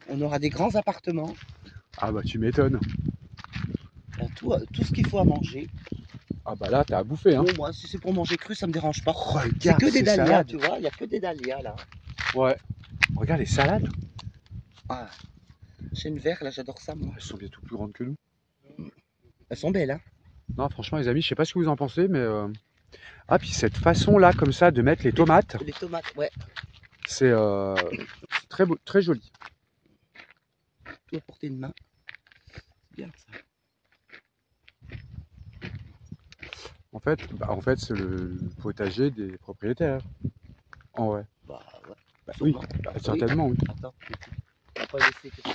On aura des grands appartements. Ah bah, tu m'étonnes. Tout ce qu'il faut à manger. Ah bah là, t'as à bouffer, hein. Bon, moi, si c'est pour manger cru, ça me dérange pas. C'est Regarde que des ces dahlias, salades. tu vois. Il y a que des dahlias, là. Ouais. Regarde les salades. Ah, chêne vert, là, j'adore ça, moi. Elles sont bien tout plus grandes que nous. Elles sont belles, hein. Non, franchement, les amis, je sais pas ce que vous en pensez, mais... Ah, puis cette façon-là, comme ça, de mettre les tomates, Les tomates, ouais. c'est très beau, très joli. Tout à portée de main. C'est bien, ça. En fait, c'est le potager des propriétaires. En vrai. Bah, ouais. Bah, oui, Sûrement. bah, certainement, oui. Attends. On va pas laisser que ça.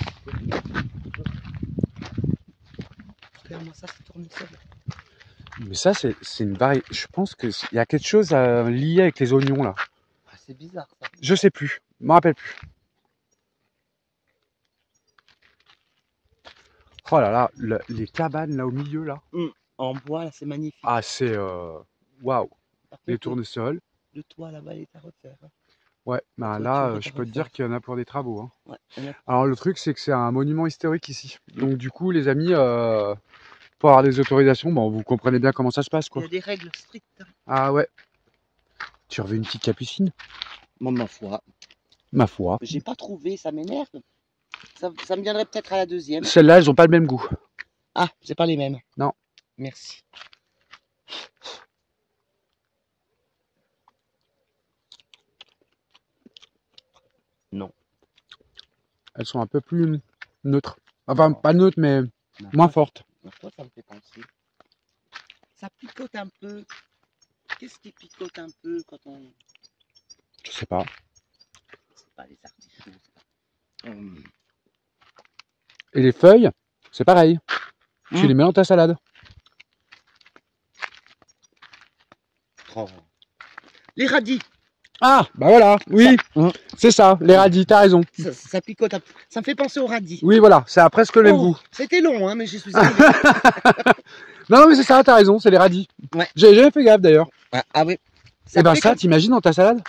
Regarde-moi ça, c'est tournesol. Mais ça, c'est une variété. Je pense qu'il y a quelque chose à lier avec les oignons, là. Ah, c'est bizarre, ça. Je sais plus. Je me rappelle plus. Oh là là, les cabanes, là, au milieu, là. En bois, là, c'est magnifique. Ah, c'est... Waouh. Par Les contre, tournesols. le toit, là-bas, il est à refaire, hein. Ouais, bah Faut là, tuer, je t'as peux te refaire. dire qu'il y en a pour des travaux, hein. Ouais, il y en a- Alors le truc c'est que c'est un monument historique ici. Donc du coup les amis, pour avoir des autorisations, bon vous comprenez bien comment ça se passe il y quoi. a des règles strictes, hein. Ah ouais. Tu revais une petite capucine? Bon, ma foi. Ma foi. J'ai pas trouvé, ça m'énerve. Ça me viendrait peut-être à la deuxième. Celles-là elles ont pas le même goût. Ah, c'est pas les mêmes. Non. Merci. Non. Elles sont un peu plus neutres. Enfin pas neutres mais moins fortes. Ma foi, ça me fait penser. Ça picote un peu. Qu'est-ce qui picote un peu quand on... Je sais pas. C'est pas les artichauts. c'est pas- Et les feuilles, c'est pareil. Tu Hum. les mets dans ta salade. Oh. Les radis. Ah bah voilà, oui. Hum. C'est ça, les radis, t'as raison. Ça picote un peu. Ça me fait penser aux radis. Oui voilà, ça a presque le même Oh, goût. c'était long, hein, mais j'y suis arrivé. Non mais c'est ça, t'as raison, c'est les radis. Ouais. J'ai jamais fait gaffe d'ailleurs. Ah oui. Et ben fait ça, comme- t'imagines dans ta salade?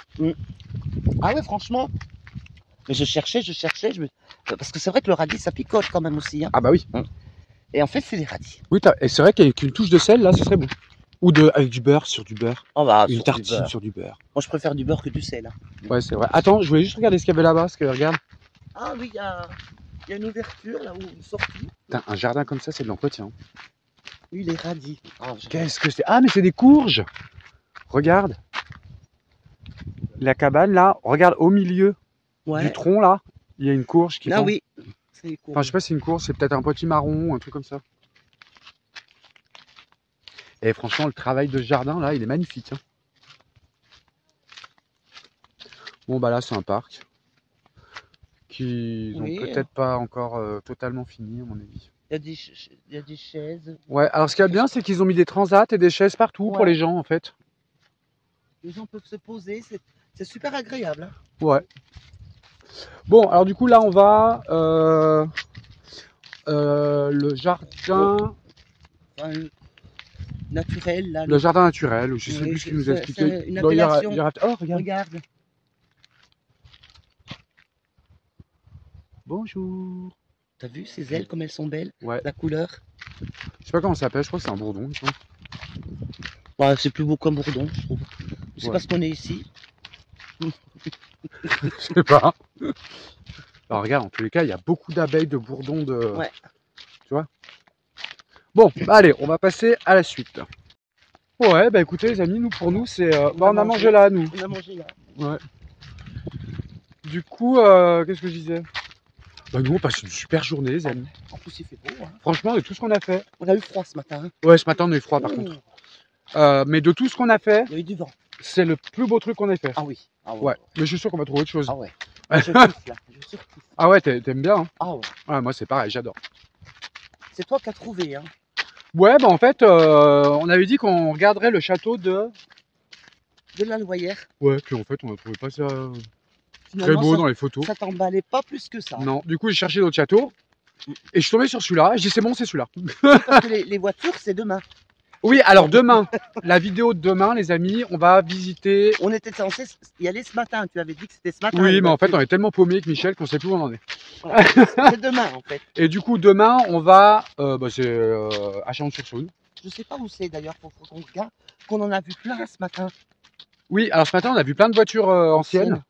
Ah ouais, franchement. Mais je cherchais, parce que c'est vrai que le radis, ça picote quand même aussi, hein. Ah bah oui. Et en fait, c'est les radis. Oui, et c'est vrai qu'avec une touche de sel, là, ce serait bon. Ou avec du beurre, sur du beurre. Oh bah, Une sur du tartine beurre. sur du beurre. Moi, je préfère du beurre que du sel, hein. Ouais, c'est vrai. Attends, je voulais juste regarder ce qu'il y avait là-bas, parce que regarde. Ah oui, il y a une ouverture là où une sortie. Putain, un jardin comme ça, c'est de l'entretien. Oui, les radis. Ah, Qu'est-ce que c'est? Ah, mais c'est des courges. Regarde. La cabane, là, regarde au milieu du ouais. tronc, là, il y a une courge qui Là, pend. oui. C'est les Enfin, je sais pas si c'est une courge, c'est peut-être un potimarron ou un truc comme ça. Et franchement, le travail de ce jardin, là, il est magnifique, hein. Bon, bah là, c'est un parc qu'ils ont Oui. peut-être pas encore totalement fini, à mon avis. il y a des chaises. Ouais, alors ce qu'il y a de bien, c'est qu'ils ont mis des transats et des chaises partout pour Ouais. les gens, en fait. Les gens peuvent se poser, c'est super agréable. Hein. Ouais. Bon, alors du coup, là, on va... le jardin... Enfin, naturel, là. Le jardin naturel, je sais Oui, plus ce qu'il nous c'est- a expliqué. c'est une Non, il y aura- appellation. il y aura- Oh, regarde. Regarde. Bonjour. T'as vu ces ailes comme elles sont belles? Ouais. La couleur. Je sais pas comment ça s'appelle, je crois que c'est un bourdon. il me semble. Ouais, c'est plus beau qu'un bourdon, je trouve. C'est Ouais. parce qu'on est ici. Je sais pas. Alors regarde, en tous les cas, il y a beaucoup d'abeilles, de bourdons, de... Ouais. Tu vois? Bon, bah, allez, on va passer à la suite. Ouais, bah écoutez les amis, nous pour nous c'est... on a mangé là, nous. On a mangé là. Ouais. Du coup, qu'est-ce que je disais? Bah nous on passe une super journée les amis. En plus, il fait beau. Hein. Franchement, de tout ce qu'on a fait. On a eu froid ce matin. Hein. Ouais, ce matin on a eu froid par Ouh, contre. Mais de tout ce qu'on a fait, il y a eu du vent. c'est le plus beau truc qu'on ait fait. Ah oui. Ah ouais. Ouais, mais je suis sûr qu'on va trouver autre chose. Ah ouais. Moi, je kiffe là. Je surkiffe. Ah ouais, t'aimes bien hein? Ah ouais. Ouais, moi c'est pareil, j'adore. C'est toi qui as trouvé. Hein. Ouais, bah en fait, on avait dit qu'on regarderait le château de... De la Loyère. Ouais, puis en fait on a trouvé pas ça très Finalement, beau ça, dans les photos. ça t'emballait pas plus que ça. Non, du coup j'ai cherché d'autres châteaux. Et je suis tombé sur celui-là, je dis c'est bon, c'est celui-là. Parce que les voitures, c'est demain. Oui, alors demain, la vidéo de demain, les amis, on va visiter... On était censé y aller ce matin. Tu avais dit que c'était ce matin. Oui, les mais en fait, voitures. on est tellement paumé avec Michel qu'on sait plus où on en est. Voilà. C'est demain en fait. Et du coup, demain, on va... c'est à Chalon-sur-Saône. Je sais pas où c'est d'ailleurs pour qu'on regarde. Qu'on en a vu plein ce matin. Oui, alors ce matin, on a vu plein de voitures anciennes.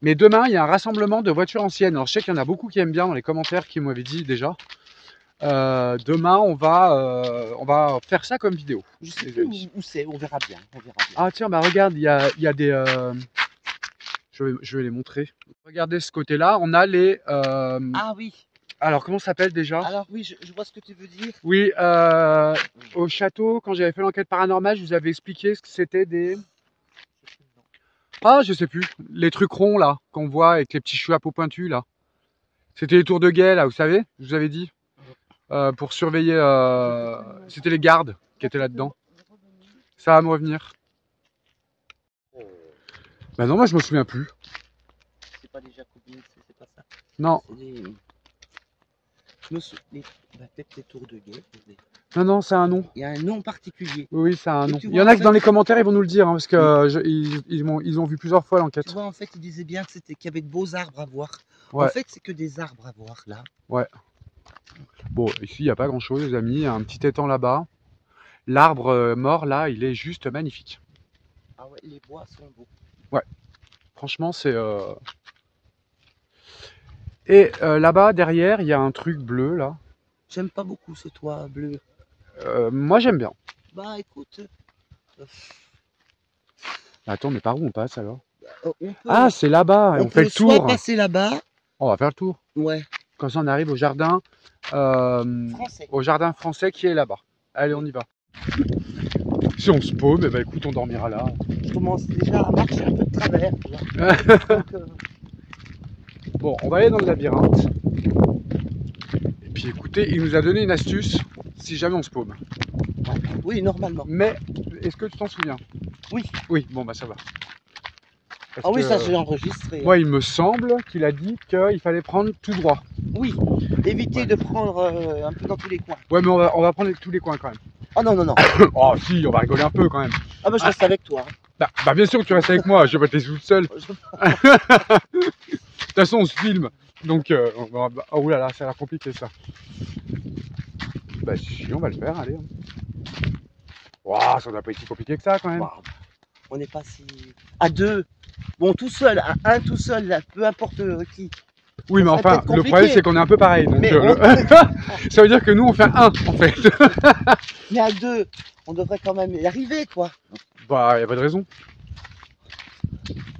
Mais demain, il y a un rassemblement de voitures anciennes. Alors je sais qu'il y en a beaucoup qui aiment bien dans les commentaires qui m'avaient dit déjà. Demain, on va faire ça comme vidéo. Je sais Les plus amis. où c'est. On verra bien. On verra bien. Ah tiens, bah regarde, il y a des... je vais les montrer. Regardez ce côté-là, on a les... Ah oui. Alors comment ça s'appelle déjà? Alors oui, je vois ce que tu veux dire. Oui, au château, quand j'avais fait l'enquête paranormale, je vous avais expliqué ce que c'était des... Ah, je sais plus. Les trucs ronds là, qu'on voit avec les petits chapeaux pointus là. C'était les tours de guet là, vous savez? Je vous avais dit. Pour surveiller... C'était les gardes qui étaient là-dedans. Ça va me revenir. Bah non, moi je me souviens plus. C'est pas des Jacobins, c'est pas ça. Non, C'est des... Je me souviens. Peut-être les tours de guet. non, c'est un nom. Il y a un nom particulier. Oui, oui, c'est un Et nom. tu Il vois, y en a en qui dans fait- les commentaires, ils vont nous le dire, hein, parce que ils ont vu plusieurs fois l'enquête. Tu vois, en fait, il disait bien que qu'il y avait de beaux arbres à voir. Ouais. En fait, c'est que des arbres à voir là. Bon, ici, il n'y a pas grand-chose, les amis. Il y a un petit étang là-bas. L'arbre mort, là, il est juste magnifique. Ah ouais, les bois sont beaux. Franchement, c'est... Et là-bas, derrière, il y a un truc bleu, là. J'aime pas beaucoup ce toit bleu. Moi, j'aime bien. Bah écoute, Attends, mais par où on passe, alors? on peut, Ah, c'est là-bas, et on fait peut le soit tour. passer là-bas. On va faire le tour. Ouais, Comme ça, on arrive au jardin... français. au jardin français qui est là-bas. Allez, on y va. Si on se paume, eh ben, écoute, on dormira là. Je commence déjà à marcher un peu de travers. Donc, Bon, on va aller dans le labyrinthe. Et puis écoutez, il nous a donné une astuce si jamais on se paume. oui, normalement. Mais, est-ce que tu t'en souviens? Oui. Oui, bon bah ça va. Parce Ah oui, que, ça j'ai enregistré. moi, il me semble qu'il a dit qu'il fallait prendre tout droit. Oui, éviter de prendre un peu dans tous les coins. Ouais, mais on va prendre tous les coins quand même. Ah non, non, non. Oh si, on va rigoler un peu quand même. Ah bah je reste avec toi. hein. Bah bien sûr que tu restes avec moi, je vais pas te laisser toute seule. De toute façon, on se filme. Donc, oh là là, ça a l'air compliqué ça. Bah si, on va le faire, allez. Waouh, ça doit pas être si compliqué que ça quand même. Waouh, on n'est pas si... À deux. Bon, tout seul, à un tout seul, là, peu importe qui. Oui, mais ça enfin, serait peut-être le problème compliqué. c'est qu'on est un peu pareil. Donc, Mais ça veut dire que nous, on fait un en fait. Mais à deux, on devrait quand même y arriver, quoi. Bah, y a pas de raison.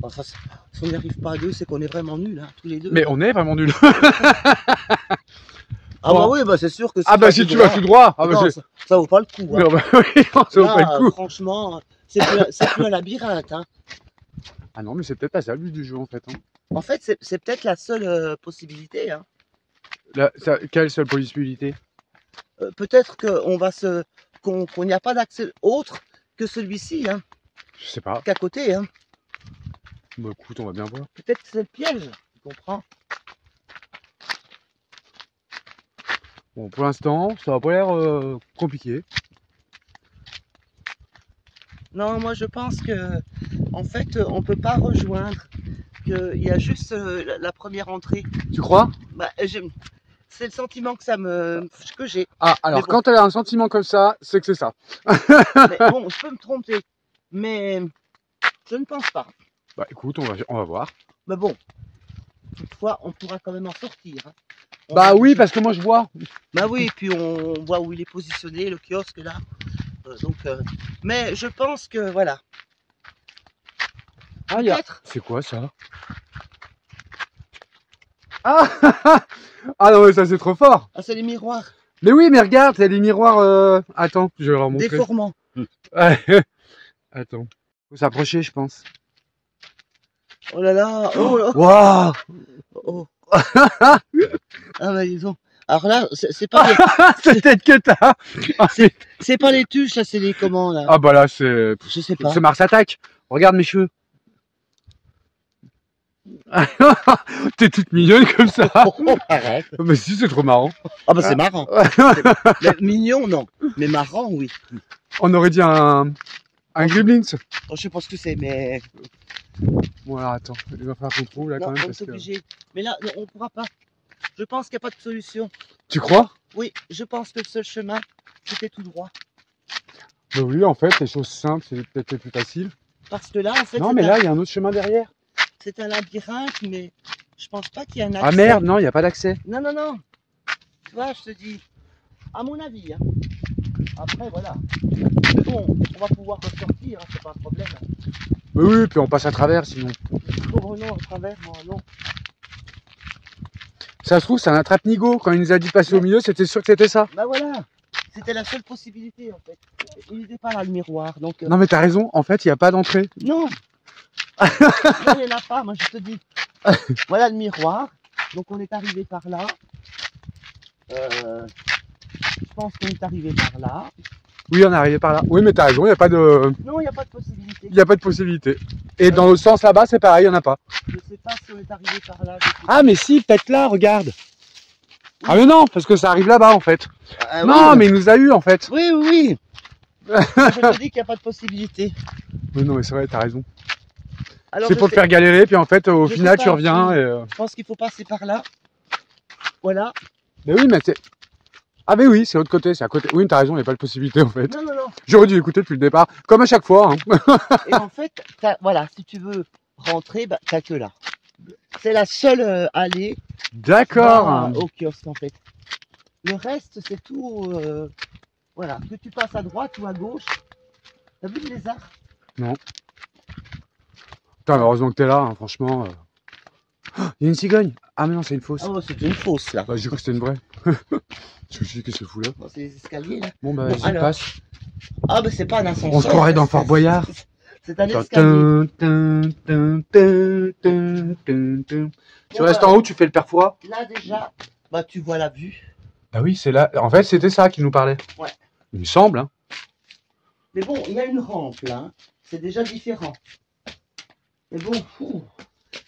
Enfin, si on n'y arrive pas à deux, c'est qu'on est vraiment nuls, hein, tous les deux. Mais on est vraiment nuls. Ah bah bon. oui, bah c'est sûr que Ah bah si tu vas tout droit. Ah bah, non, ça vaut pas le coup. Hein. non, bah, oui, non, ça vaut Là, pas le coup. franchement, c'est plus un labyrinthe. Hein. Ah non, mais c'est peut-être pas ça le but du jeu en fait. Hein. En fait, c'est peut-être la seule possibilité. Hein. Là, quelle seule possibilité? peut-être qu'on n'y a pas d'accès autre que celui-ci, hein, Je sais pas. qu'à côté, hein. Bah écoute, on va bien voir. Peut-être que c'est le piège, tu comprends? Bon, pour l'instant, ça n'a pas l'air compliqué. Non, moi je pense que, en fait, on peut pas rejoindre, qu'il y a juste la première entrée. Tu crois? Bah, c'est le sentiment que j'ai. Ah, alors Mais bon. quand tu as un sentiment comme ça, c'est que c'est ça. Mais bon, je peux me tromper, mais je ne pense pas. Bah écoute, on va voir. Mais bon, toutefois, on pourra quand même en sortir, hein. Bah oui, parce que moi je vois. Bah oui, puis on voit où il est positionné, le kiosque là. Mais je pense que voilà. Ah, il y a... Peut-être. C'est quoi ça? Ah ah non mais ça c'est trop fort. Ah, c'est les miroirs Mais oui, mais regarde, il y a des miroirs. Attends, je vais leur montrer. déformants. Ouais. Attends, faut s'approcher, je pense. Oh là là, oh là. Waouh. Oh. Ah bah disons. Alors là, c'est pas les, Cette tête que t'as. c'est pas les tuches, là, c'est les comment là. Ah bah là c'est Je sais pas. Mars Attack. Regarde mes cheveux. T'es toute mignonne comme ça. Oh, arrête. Mais si, c'est trop marrant. Ah bah c'est marrant. Mais mignon non, mais marrant oui. On aurait dit un Gremlins. Oh, je sais pas ce que c'est, mais Bon alors attends, il va falloir qu'on trouve là non, quand même on parce est que... obligé. Mais là, non, on pourra pas. Je pense qu'il n'y a pas de solution. Tu crois? Oui, je pense que le seul chemin, c'était tout droit. Bah oui, en fait, les choses simples, c'est peut-être les plus facile. Parce que là, en fait, Non, mais là, il y a un autre chemin derrière. c'est un labyrinthe, mais je pense pas qu'il y ait un accès. Ah merde, non, il n'y a pas d'accès. Non, non, non. Tu vois, je te dis, à mon avis. Hein. Après, voilà. Mais bon, on va pouvoir ressortir, hein, c'est pas un problème. Mais oui, puis on passe à travers sinon. Oh non, à travers, moi, non. Ça se trouve, c'est un attrape-nigo. Quand il nous a dit de passer au milieu, c'était sûr que c'était ça. Bah voilà. C'était la seule possibilité, en fait. Il n'était pas là, le miroir, donc... Non, mais t'as raison, en fait, il n'y a pas d'entrée. Non. Non, il n'y en a pas, moi, je te dis. Voilà le miroir. Donc, on est arrivé par là. Je pense qu'on est arrivé par là. Oui, on est arrivé par là. Oui, mais t'as raison, il n'y a pas de... Non, il n'y a pas de possibilité. Il n'y a pas de possibilité. Et dans le sens là-bas, c'est pareil, il n'y en a pas. Je sais pas si on est arrivé par là. je sais Ah, mais si, peut-être là, regarde. Ah, mais non, parce que ça arrive là-bas, en fait. pas. Non, Oui, mais il nous a eu, en fait. oui, oui, oui. Je te dis qu'il n'y a pas de possibilité. Mais non, mais c'est vrai, t'as raison. Alors, C'est je pour te sais- faire galérer, puis en fait, au Je sais final, pas, tu reviens oui. et... Je pense qu'il faut passer par là. Voilà. Mais oui, mais c'est... Ah, mais oui, c'est l'autre côté, c'est à côté. Oui, t'as raison, il n'y a pas de possibilité, en fait. Non, non, non. J'aurais dû écouter depuis le départ, comme à chaque fois. Hein. Et en fait, voilà, si tu veux rentrer, bah, t'as que là. C'est la seule allée D'accord. au kiosque, en fait. Le reste, c'est tout. Voilà. Que tu passes à droite ou à gauche. T'as vu le lézard? Putain, mais heureusement que t'es là, hein, franchement. Il y a une cigogne. Ah, mais non, c'est une fausse. Oh, c'est une fausse, là. Bah, j'ai cru que c'était une vraie. Je me suis dit, qu'est-ce que c'est fou là? Bon, c'est les escaliers, là. Bon, bah, Bon, vas-y, alors. passe. Ah, bah, c'est pas un ascenseur. On se croirait dans c'est- Fort Boyard. C'est un Genre, escalier. Tu restes en haut, tu fais le père Fouras. Là, déjà, bah, tu vois la vue. Bah oui, c'est là. En fait, c'était ça qui nous parlait. Ouais. Il me semble. Hein. Mais bon, il y a une rampe, là. Hein. C'est déjà différent. Mais bon,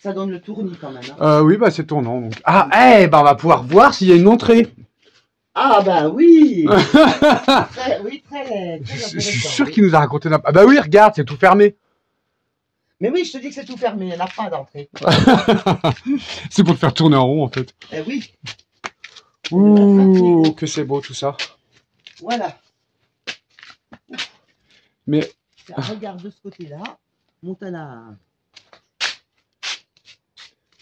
ça donne le tournis quand même. Hein. Oui, bah c'est tournant. Donc. Ah, bah on va pouvoir voir s'il y a une entrée. Ah, bah oui. Oui, très Je suis intéressant, sûr oui. qu'il nous a raconté n'importe. Ah bah oui, regarde, c'est tout fermé. Mais oui, je te dis que c'est tout fermé, il n'y en a pas d'entrée. C'est pour te faire tourner en rond en fait. Eh oui, Ouh, que c'est beau tout ça. voilà. Mais Regarde de ce côté-là. Monte à la...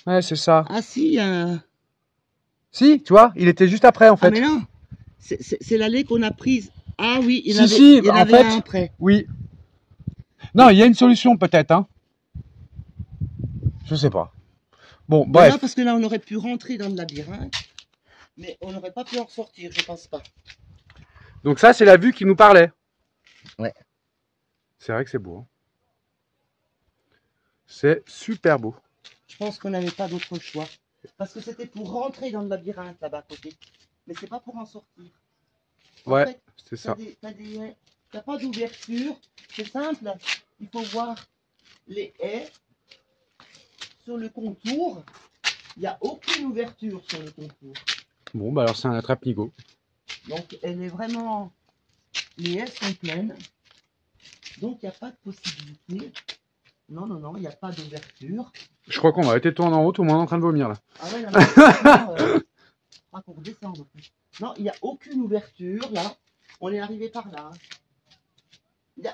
ouais, c'est ça. Ah si, Si, tu vois, il était juste après en fait. ah mais non, c'est l'allée qu'on a prise. Ah oui, il Si, y en en avait fait- un après. Oui. Non, il y a une solution peut-être, hein. Je sais pas. Bon, Voilà, bref. parce que là, on aurait pu rentrer dans le labyrinthe, mais on n'aurait pas pu en ressortir, je pense pas. Donc ça, c'est la vue qui nous parlait. Ouais. C'est vrai que c'est beau. Hein. C'est super beau. Je pense qu'on n'avait pas d'autre choix. Parce que c'était pour rentrer dans le labyrinthe là-bas à côté. Mais c'est pas pour en sortir. En Ouais, fait, c'est ça. t'as pas d'ouverture. C'est simple. Il faut voir les haies sur le contour. Il n'y a aucune ouverture sur le contour. Bon, bah alors c'est un attrape-nigo. Donc, elle est vraiment... Les haies sont pleines. Donc, il n'y a pas de possibilité. Non, non, non, il n'y a pas d'ouverture. Je crois qu'on va arrêter de tourner en haut, tout le monde est en train de vomir là. Ah ouais, là, franchement, pas pour descendre. Non, il n'y a aucune ouverture, là. On est arrivé par là.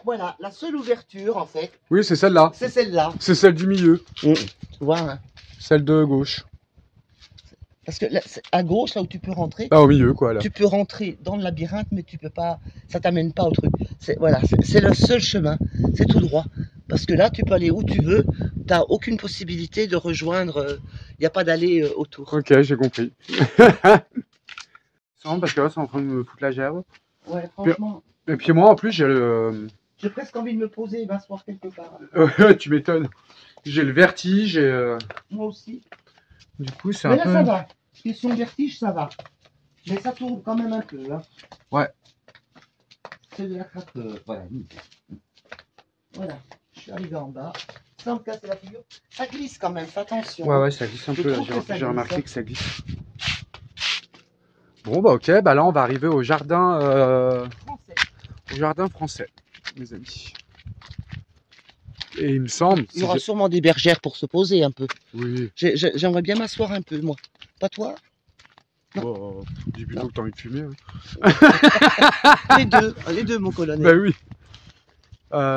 Voilà, la seule ouverture, en fait, Oui, c'est celle-là. c'est celle-là. C'est celle du milieu. Tu vois, hein. Celle de gauche. Parce que là, à gauche, là où tu peux rentrer, Ah, au milieu, quoi, là. tu peux rentrer dans le labyrinthe, mais tu peux pas, ça t'amène pas au truc. Voilà, c'est le seul chemin, c'est tout droit. Parce que là, tu peux aller où tu veux, tu n'as aucune possibilité de rejoindre, il n'y a pas d'aller autour. Ok, j'ai compris. Parce que là, c'est en train de me foutre la gerbe. Ouais, franchement, Et puis moi, en plus, j'ai le... j'ai presque envie de me poser et m'asseoir quelque part. tu m'étonnes. J'ai le vertige et... Moi aussi. Du coup, c'est Mais un là, peu... ça va. Question vertige, ça va. Mais ça tourne quand même un peu. Hein. Ouais. C'est de l'attrape. Voilà. Voilà. Je suis arrivé en bas. Sans me casser la figure. Ça glisse quand même, fais attention. Ouais, ça glisse un Je peu, là. trouve que ça J'ai remarqué glisse. que ça glisse. Bon, bah ok, bah là, on va arriver au jardin français, mes amis. Et il me semble... Il y aura sûrement des bergères pour se poser un peu. Oui. J'aimerais bien m'asseoir un peu, moi. Pas toi? Oh, dis plutôt Non. que t'as envie de fumer. Hein. Les deux, mon colonel. Bah oui.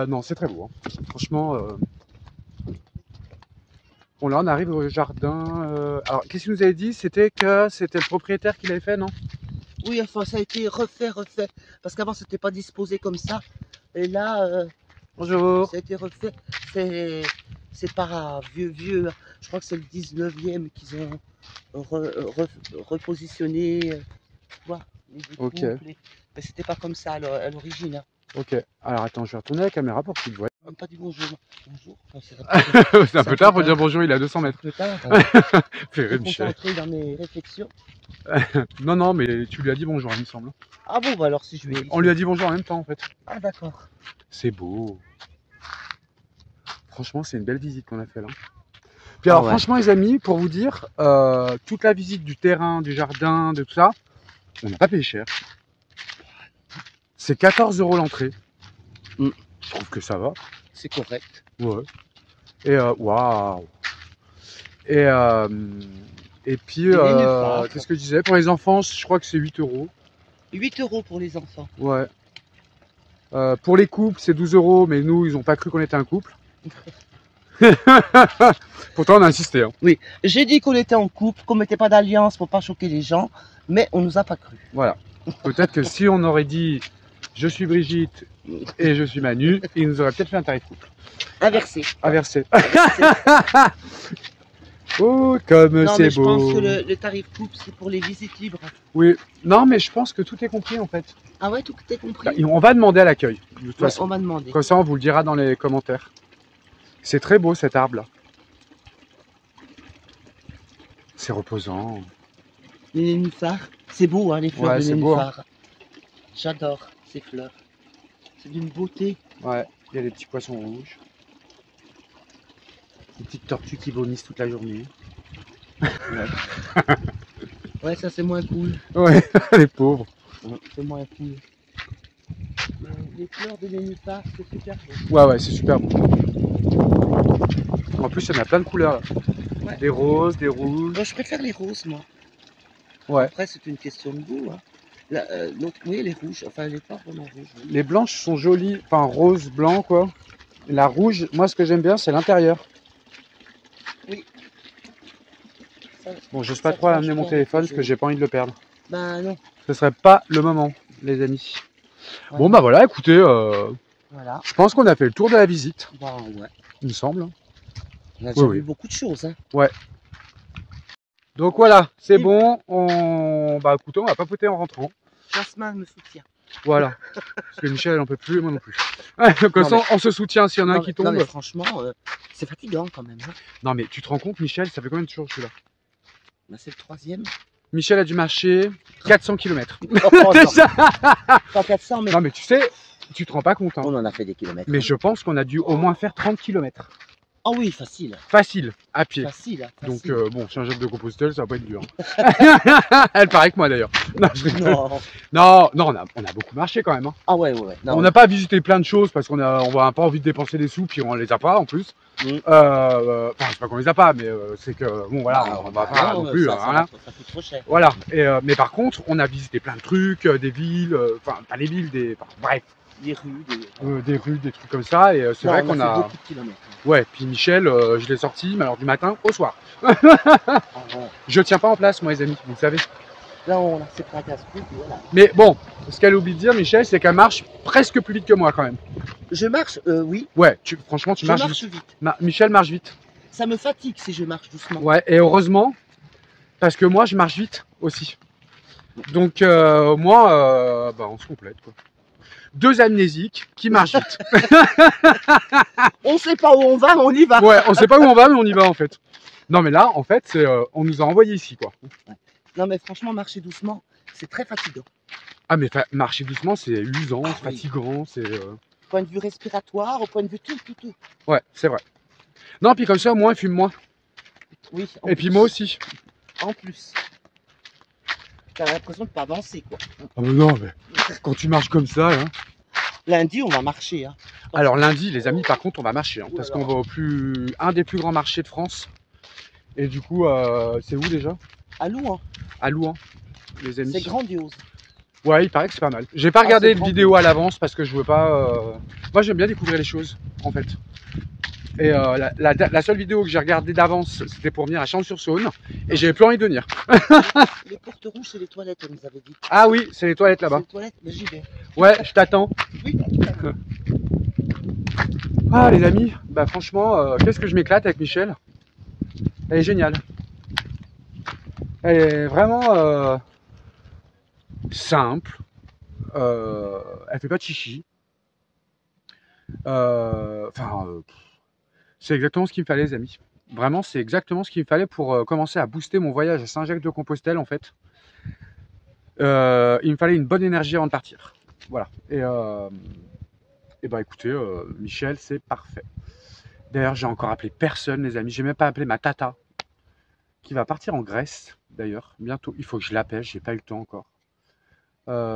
Non, c'est très beau. Hein. Franchement. Bon, là, on arrive au jardin. Alors, qu'est-ce qu'il nous avait dit? C'était que c'était le propriétaire qui l'avait fait, non? Oui, enfin, ça a été refait. Parce qu'avant, c'était pas disposé comme ça. Et là, Bonjour. ça a été refait. C'est par vieux. Je crois que c'est le 19e qu'ils ont repositionné. Tu vois, les Ok. découpes, mais c'était pas comme ça à l'origine. Hein. Ok. Alors, attends, je vais retourner la caméra pour qu'il te voie. Même pas dit bonjour. Bonjour. Enfin, C'est un peu tard pour dire bonjour, il est à 200 mètres. peu tard. Fais Je rire, suis Michel. concentré dans mes réflexions. Non, non, mais tu lui as dit bonjour, il me semble. Ah bon, bah alors si je vais. On lui a dit bonjour en même temps, en fait. Ah d'accord. C'est beau. Franchement, c'est une belle visite qu'on a fait là. Puis alors, ouais. franchement, les amis, pour vous dire, toute la visite du terrain, du jardin, de tout ça, on n'a pas payé cher. C'est 14 € l'entrée. Mm. Je trouve que ça va. C'est correct. Ouais. Et waouh. Et puis, nénuphars. qu'est-ce que je disais? Pour les enfants, je crois que c'est 8 €. 8 € pour les enfants. Ouais. Pour les couples, c'est 12 €, mais nous, ils n'ont pas cru qu'on était un couple. Pourtant, on a insisté. Hein. Oui, j'ai dit qu'on était en couple, qu'on mettait pas d'alliance pour pas choquer les gens, mais on nous a pas cru. Voilà. Peut-être que si on aurait dit je suis Brigitte et je suis Manu, ils nous auraient peut-être fait un tarif couple. Inversé. Inversé. Oh, comme Non, c'est mais je pense beau. que le tarif couple, c'est pour les visites libres. Oui. Non, mais je pense que tout est compris en fait. Ah ouais, tout est compris. On va demander à l'accueil. De toute Ouais, façon. on va demander. Comme ça, on vous le dira dans les commentaires. C'est très beau cet arbre là. C'est reposant. Les nénuphars, c'est beau, hein, les fleurs Ouais, de c'est beau, hein. nénuphars. J'adore ces fleurs. C'est d'une beauté. Ouais, il y a des petits poissons rouges. Des petites tortues qui vomissent toute la journée. Ouais, ça c'est moins cool. Ouais, les pauvres. C'est moins cool. Les fleurs de nénuphars, c'est super beau. Ouais, c'est super beau. En plus, il y en a plein de couleurs là. Ouais. Des roses, des rouges. Moi, je préfère les roses, moi. Ouais. Après, c'est une question de goût. Hein. L'autre, oui, les rouges. Enfin, elle n'est pas vraiment rouge. Oui. Les blanches sont jolies, enfin rose, blanc quoi. La rouge, moi ce que j'aime bien, c'est l'intérieur. Oui. Ça, Bon, j'ose pas ça trop amener change mon pas, téléphone c'est parce que j'ai pas envie de le perdre. ben non. Ce serait pas le moment, les amis. Ouais. Bon, bah voilà, écoutez, Voilà. je pense qu'on a fait le tour de la visite, Bah ouais. il me semble. On a déjà Oui. vu beaucoup de choses. Hein. Donc voilà, c'est Et- bon. Bah écoutez, on va papoter en rentrant. Jasmin me soutient. Voilà. Parce que Michel, elle en peut plus et moi non plus. Comme Non, ça, on se soutient s'il y en a un Non, qui mais- non, tombe. mais franchement, c'est fatigant quand même. Hein. Non mais tu te rends compte, Michel, ça fait combien de jours que je suis là? Ben, c'est le 3e. Michel a dû marcher 400 km. Oh, non. Pas 400, mais Non mais tu sais, tu te rends pas compte. Hein. on en a fait des kilomètres. Mais je pense qu'on a dû au moins faire 30 km. Ah oui, facile. Facile, à pied. Facile. Donc facile. bon, si un jet de Compostelle, ça va pas être dur. Elle paraît que moi d'ailleurs. Non, je rigole. Non. non, on a beaucoup marché quand même. Hein. Ah ouais, ouais. Non, On n'a pas visité plein de choses parce qu'on n'a pas envie de dépenser des sous, puis on les a pas en plus. Mm. Enfin, c'est pas qu'on les a pas, mais c'est que bon voilà, Ah, on va pas non, non plus. ça, Voilà. ça coûte trop cher. Voilà. Et, mais par contre, on a visité plein de trucs, des villes, enfin pas les villes, bref, Des rues, des rues, des trucs comme ça. Et c'est vrai qu'on fait a. beaucoup de kilomètres. Ouais. Puis Michel, je l'ai sorti, mais alors du matin au soir. Ah, ouais. Je tiens pas en place, moi, les amis, vous le savez. Là, on a fait un casse-cou, voilà. Mais bon, ce qu'elle oublie de dire, Michel, c'est qu'elle marche presque plus vite que moi quand même. Je marche, oui. Ouais, franchement, tu Je marches marche vite. vite. Michel marche vite. Ça me fatigue si je marche doucement. Ouais, et heureusement, parce que moi, je marche vite aussi. Donc, moi, on se complète, quoi. Deux amnésiques qui marchent vite. On sait pas où on va, mais on y va. Ouais, on sait pas où on va, mais on y va en fait. Non, mais là, en fait, c'est, on nous a envoyés ici, quoi. Non, mais franchement, marcher doucement, c'est très fatigant. Ah, mais marcher doucement, c'est usant, c'est oui. fatigant, c'est. Au point de vue respiratoire, au point de vue tout. Ouais, c'est vrai. Non, puis comme ça, au moins, il fume moins. Oui. Et puis moi aussi. En plus. T'as l'impression de pas avancer, quoi. Ah, mais non, mais quand tu marches comme ça, hein. Lundi, on va marcher. Hein. Alors lundi, les amis, par contre, on va marcher, hein, Ouh parce là qu'on là. va un des plus grands marchés de France. Et du coup, c'est où déjà? À Louan, À Louan, les amis. c'est grandiose. Ouais, il paraît que c'est pas mal. J'ai pas regardé c'est de grand. vidéo à l'avance parce que je veux pas. Moi, j'aime bien découvrir les choses, en fait. Et la seule vidéo que j'ai regardée d'avance, c'était pour venir à Champs-sur-Saône, et j'avais plus envie de venir. Les portes rouges, c'est les toilettes, on nous avait dit. Ah oui, c'est les toilettes C'est là-bas. les toilettes, mais j'y vais. Ouais, je t'attends. Oui. Ah les amis, bah franchement, qu'est-ce que je m'éclate avec Michel. Elle est géniale. Elle est vraiment simple. Elle fait pas de chichi. C'est exactement ce qu'il me fallait, les amis. Vraiment, c'est exactement ce qu'il me fallait pour commencer à booster mon voyage à Saint-Jacques-de-Compostelle, en fait. Il me fallait une bonne énergie avant de partir. Voilà. Et bah écoutez, Michel, c'est parfait. D'ailleurs, j'ai encore appelé personne, les amis. J'ai même pas appelé ma tata, qui va partir en Grèce, d'ailleurs, bientôt. Il faut que je l'appelle, j'ai pas eu le temps encore.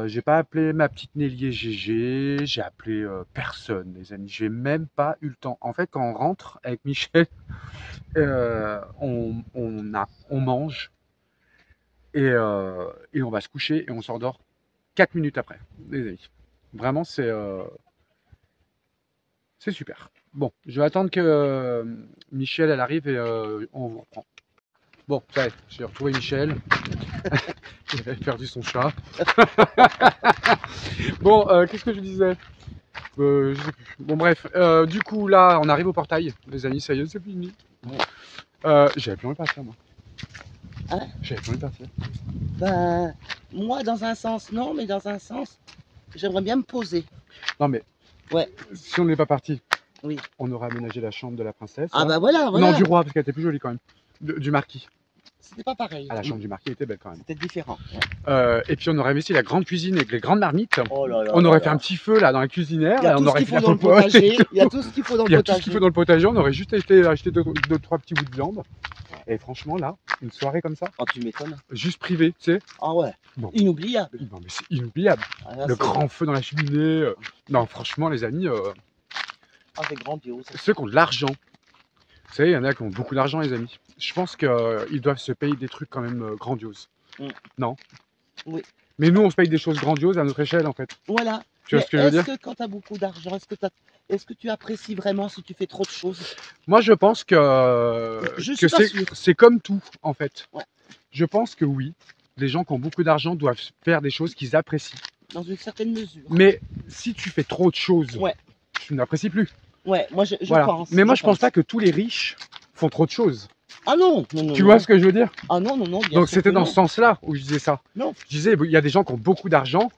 J'ai pas appelé ma petite Nelly GG, j'ai appelé personne, les amis. J'ai même pas eu le temps. En fait, quand on rentre avec Michel, on mange et on va se coucher et on s'endort 4 minutes après, les amis. Vraiment, c'est super. Bon, je vais attendre que Michel elle arrive et on vous reprend. Bon, ça y est, j'ai retrouvé Michel. Il avait perdu son chat. Bon, qu'est-ce que je disais? Je sais plus. Bon, bref. Du coup, là, on arrive au portail. Les amis, ça y est, c'est fini. J'avais plus envie de partir, moi. Hein? J'avais plus envie de partir. Ben, moi, dans un sens, non, mais dans un sens, j'aimerais bien me poser. Non, mais Ouais. si on n'est pas parti, Oui. on aurait aménagé la chambre de la princesse. Ah hein. bah voilà. Non, du roi, parce qu'elle était plus jolie quand même. Du marquis. C'était pas pareil. Ah, la chambre du marquis était belle quand même. C'était différent. Et puis on aurait mis aussi la grande cuisine avec les grandes marmites. Oh là là. On aurait là fait là. un petit feu là dans la cuisinière. Il y a on tout ce aurait qu'il fait faut la dans le popote et potager. tout. Il y a tout ce qu'il faut dans Il y le a tout ce qu'il potager. faut dans le potager. On aurait juste été acheter deux, trois petits bouts de viande. Et franchement là, une soirée comme ça, Oh, tu m'étonnes. juste privée, tu sais. Ah ouais. Bon. Inoubliable. Non mais c'est inoubliable. Ah, là, Le c'est- grand feu dans la cheminée. Non franchement les amis, Ah, c'est grandiose. ceux qui ont de l'argent. Vous savez, il y en a qui ont beaucoup d'argent les amis. Je pense qu'ils doivent se payer des trucs quand même grandioses. Mm. Non? Oui. Mais nous on se paye des choses grandioses à notre échelle en fait. Voilà. Tu vois Mais ce que je veux dire? Est-ce que quand tu as beaucoup d'argent, est-ce que tu apprécies vraiment si tu fais trop de choses? Moi, je pense que, Je suis pas sûr. c'est comme tout, en fait. Ouais. Je pense que oui, les gens qui ont beaucoup d'argent doivent faire des choses qu'ils apprécient. Dans une certaine mesure. Mais si tu fais trop de choses, Ouais. tu n'apprécies plus. Ouais, moi je Voilà. pense. Mais moi, je pense pas que tous les riches font trop de choses. Ah non, non, non. Tu non. vois ce que je veux dire? Ah non, non, non. bien Donc, sûr c'était que dans non. ce sens-là où je disais ça. Non. Je disais, il y a des gens qui ont beaucoup d'argent,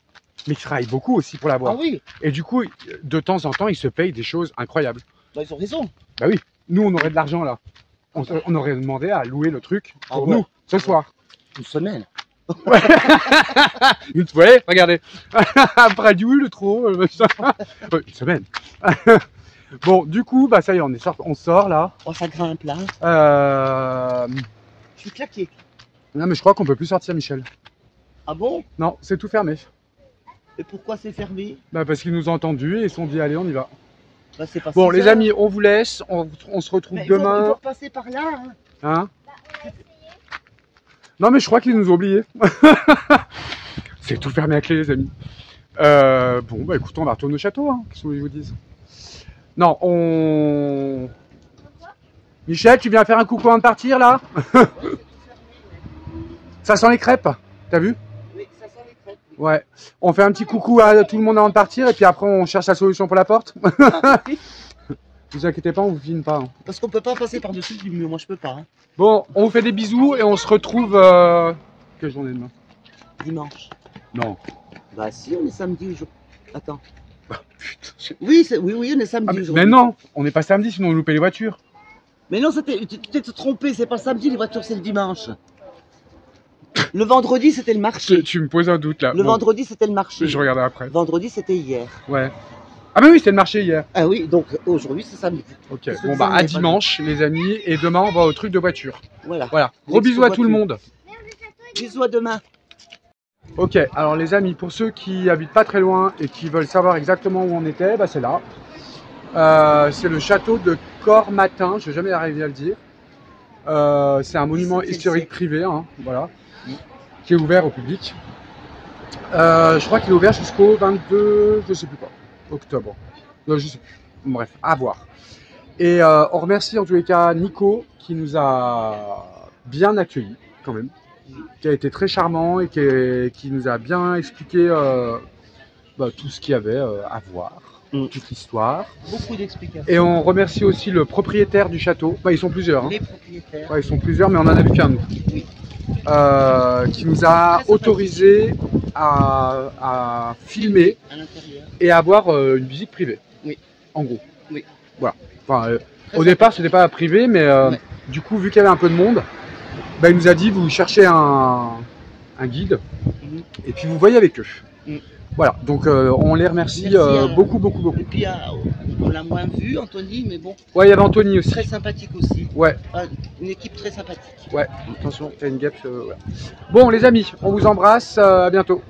mais qui travaillent beaucoup aussi pour l'avoir. Ah oui, Et du coup, de temps en temps, ils se payent des choses incroyables. bah, ils ont raison. Bah oui, nous, on aurait de l'argent là. On aurait demandé à louer le truc Ah pour ouais. nous, ce soir. Une semaine. Une ouais, regardez. Après, elle dit oui, le trop. Ouais, une semaine. Bon, du coup, bah ça y est, on sort là. Oh, ça grimpe là. Je suis claqué. Non, mais je crois qu'on peut plus sortir, Michel. Ah bon? Non, c'est tout fermé. Et pourquoi c'est fermé? Bah parce qu'ils nous ont entendus et ils se sont dit allez, on y va. Bah, c'est pas Bon, 6 les heures. amis, on vous laisse. On se retrouve Mais il faut demain. passer par là. Hein. Hein? Non, mais je crois qu'ils nous ont oubliés. C'est tout fermé à clé, les amis. Bon, bah écoute, on va retourner au château. Hein. Qu'est-ce que je vous dise? Non, on... Michel, tu viens faire un coucou avant de partir, là? Ça sent les crêpes, t'as vu? Oui, ça sent les crêpes. Ouais. On fait un petit coucou à tout le monde avant de partir et puis après on cherche la solution pour la porte. Ne vous inquiétez pas, on vous filme pas. Hein. Parce qu'on peut pas passer par-dessus du mur, moi je peux pas. Hein. Bon, on vous fait des bisous et on se retrouve... Quelle journée demain? Dimanche. Non. Bah si, on est samedi aujourd'hui. Attends. Putain. Oui, oui, on est samedi Ah, mais aujourd'hui. non, on n'est pas samedi sinon on loupait les voitures. Mais non, tu t'es trompé, c'est pas le samedi, les voitures c'est le dimanche. Le vendredi c'était le marché. Tu me poses un doute là. Le Bon, vendredi c'était le marché. je regarderai après. Vendredi c'était hier. Ouais. Ah mais oui, c'était le marché hier. Ah oui, donc aujourd'hui c'est samedi. Ok, Parce que bon ça, bah on à est pas dimanche les amis et demain on va au truc de voiture. Voilà. Voilà, gros bisous à tout le monde. Bisous à demain. Ok, alors les amis, pour ceux qui habitent pas très loin et qui veulent savoir exactement où on était, bah c'est là. C'est le château de Cormatin, je vais jamais arriver à le dire. C'est un monument historique privé, hein, voilà, qui est ouvert au public. Je crois qu'il est ouvert jusqu'au 22, je sais plus quoi, octobre. Non, je sais plus. Bref, à voir. Et on remercie en tous les cas Nico qui nous a bien accueillis quand même, qui a été très charmant et qui nous a bien expliqué tout ce qu'il y avait à voir, toute l'histoire. Beaucoup d'explications. Et on remercie aussi le propriétaire du château. Bah, ils sont plusieurs. Hein. Les propriétaires. Ouais, ils sont plusieurs, mais on en a vu qu'un nous. Oui. Qui nous a autorisé à filmer À l'intérieur. et à avoir une visite privée. Oui. En gros. Oui. Voilà. Enfin, Très au départ, c'était pas privé, mais Ouais. du coup, vu qu'il y avait un peu de monde, bah, il nous a dit vous cherchez un guide et puis vous voyez avec eux. Voilà, donc on les remercie Merci, beaucoup. Et puis on l'a moins vu, Anthony, mais bon, Ouais, il y avait Anthony aussi. très sympathique aussi. Ouais, Une équipe très sympathique. ouais, attention, t'as une guêpe. Ouais. Bon, les amis, on vous embrasse, à bientôt.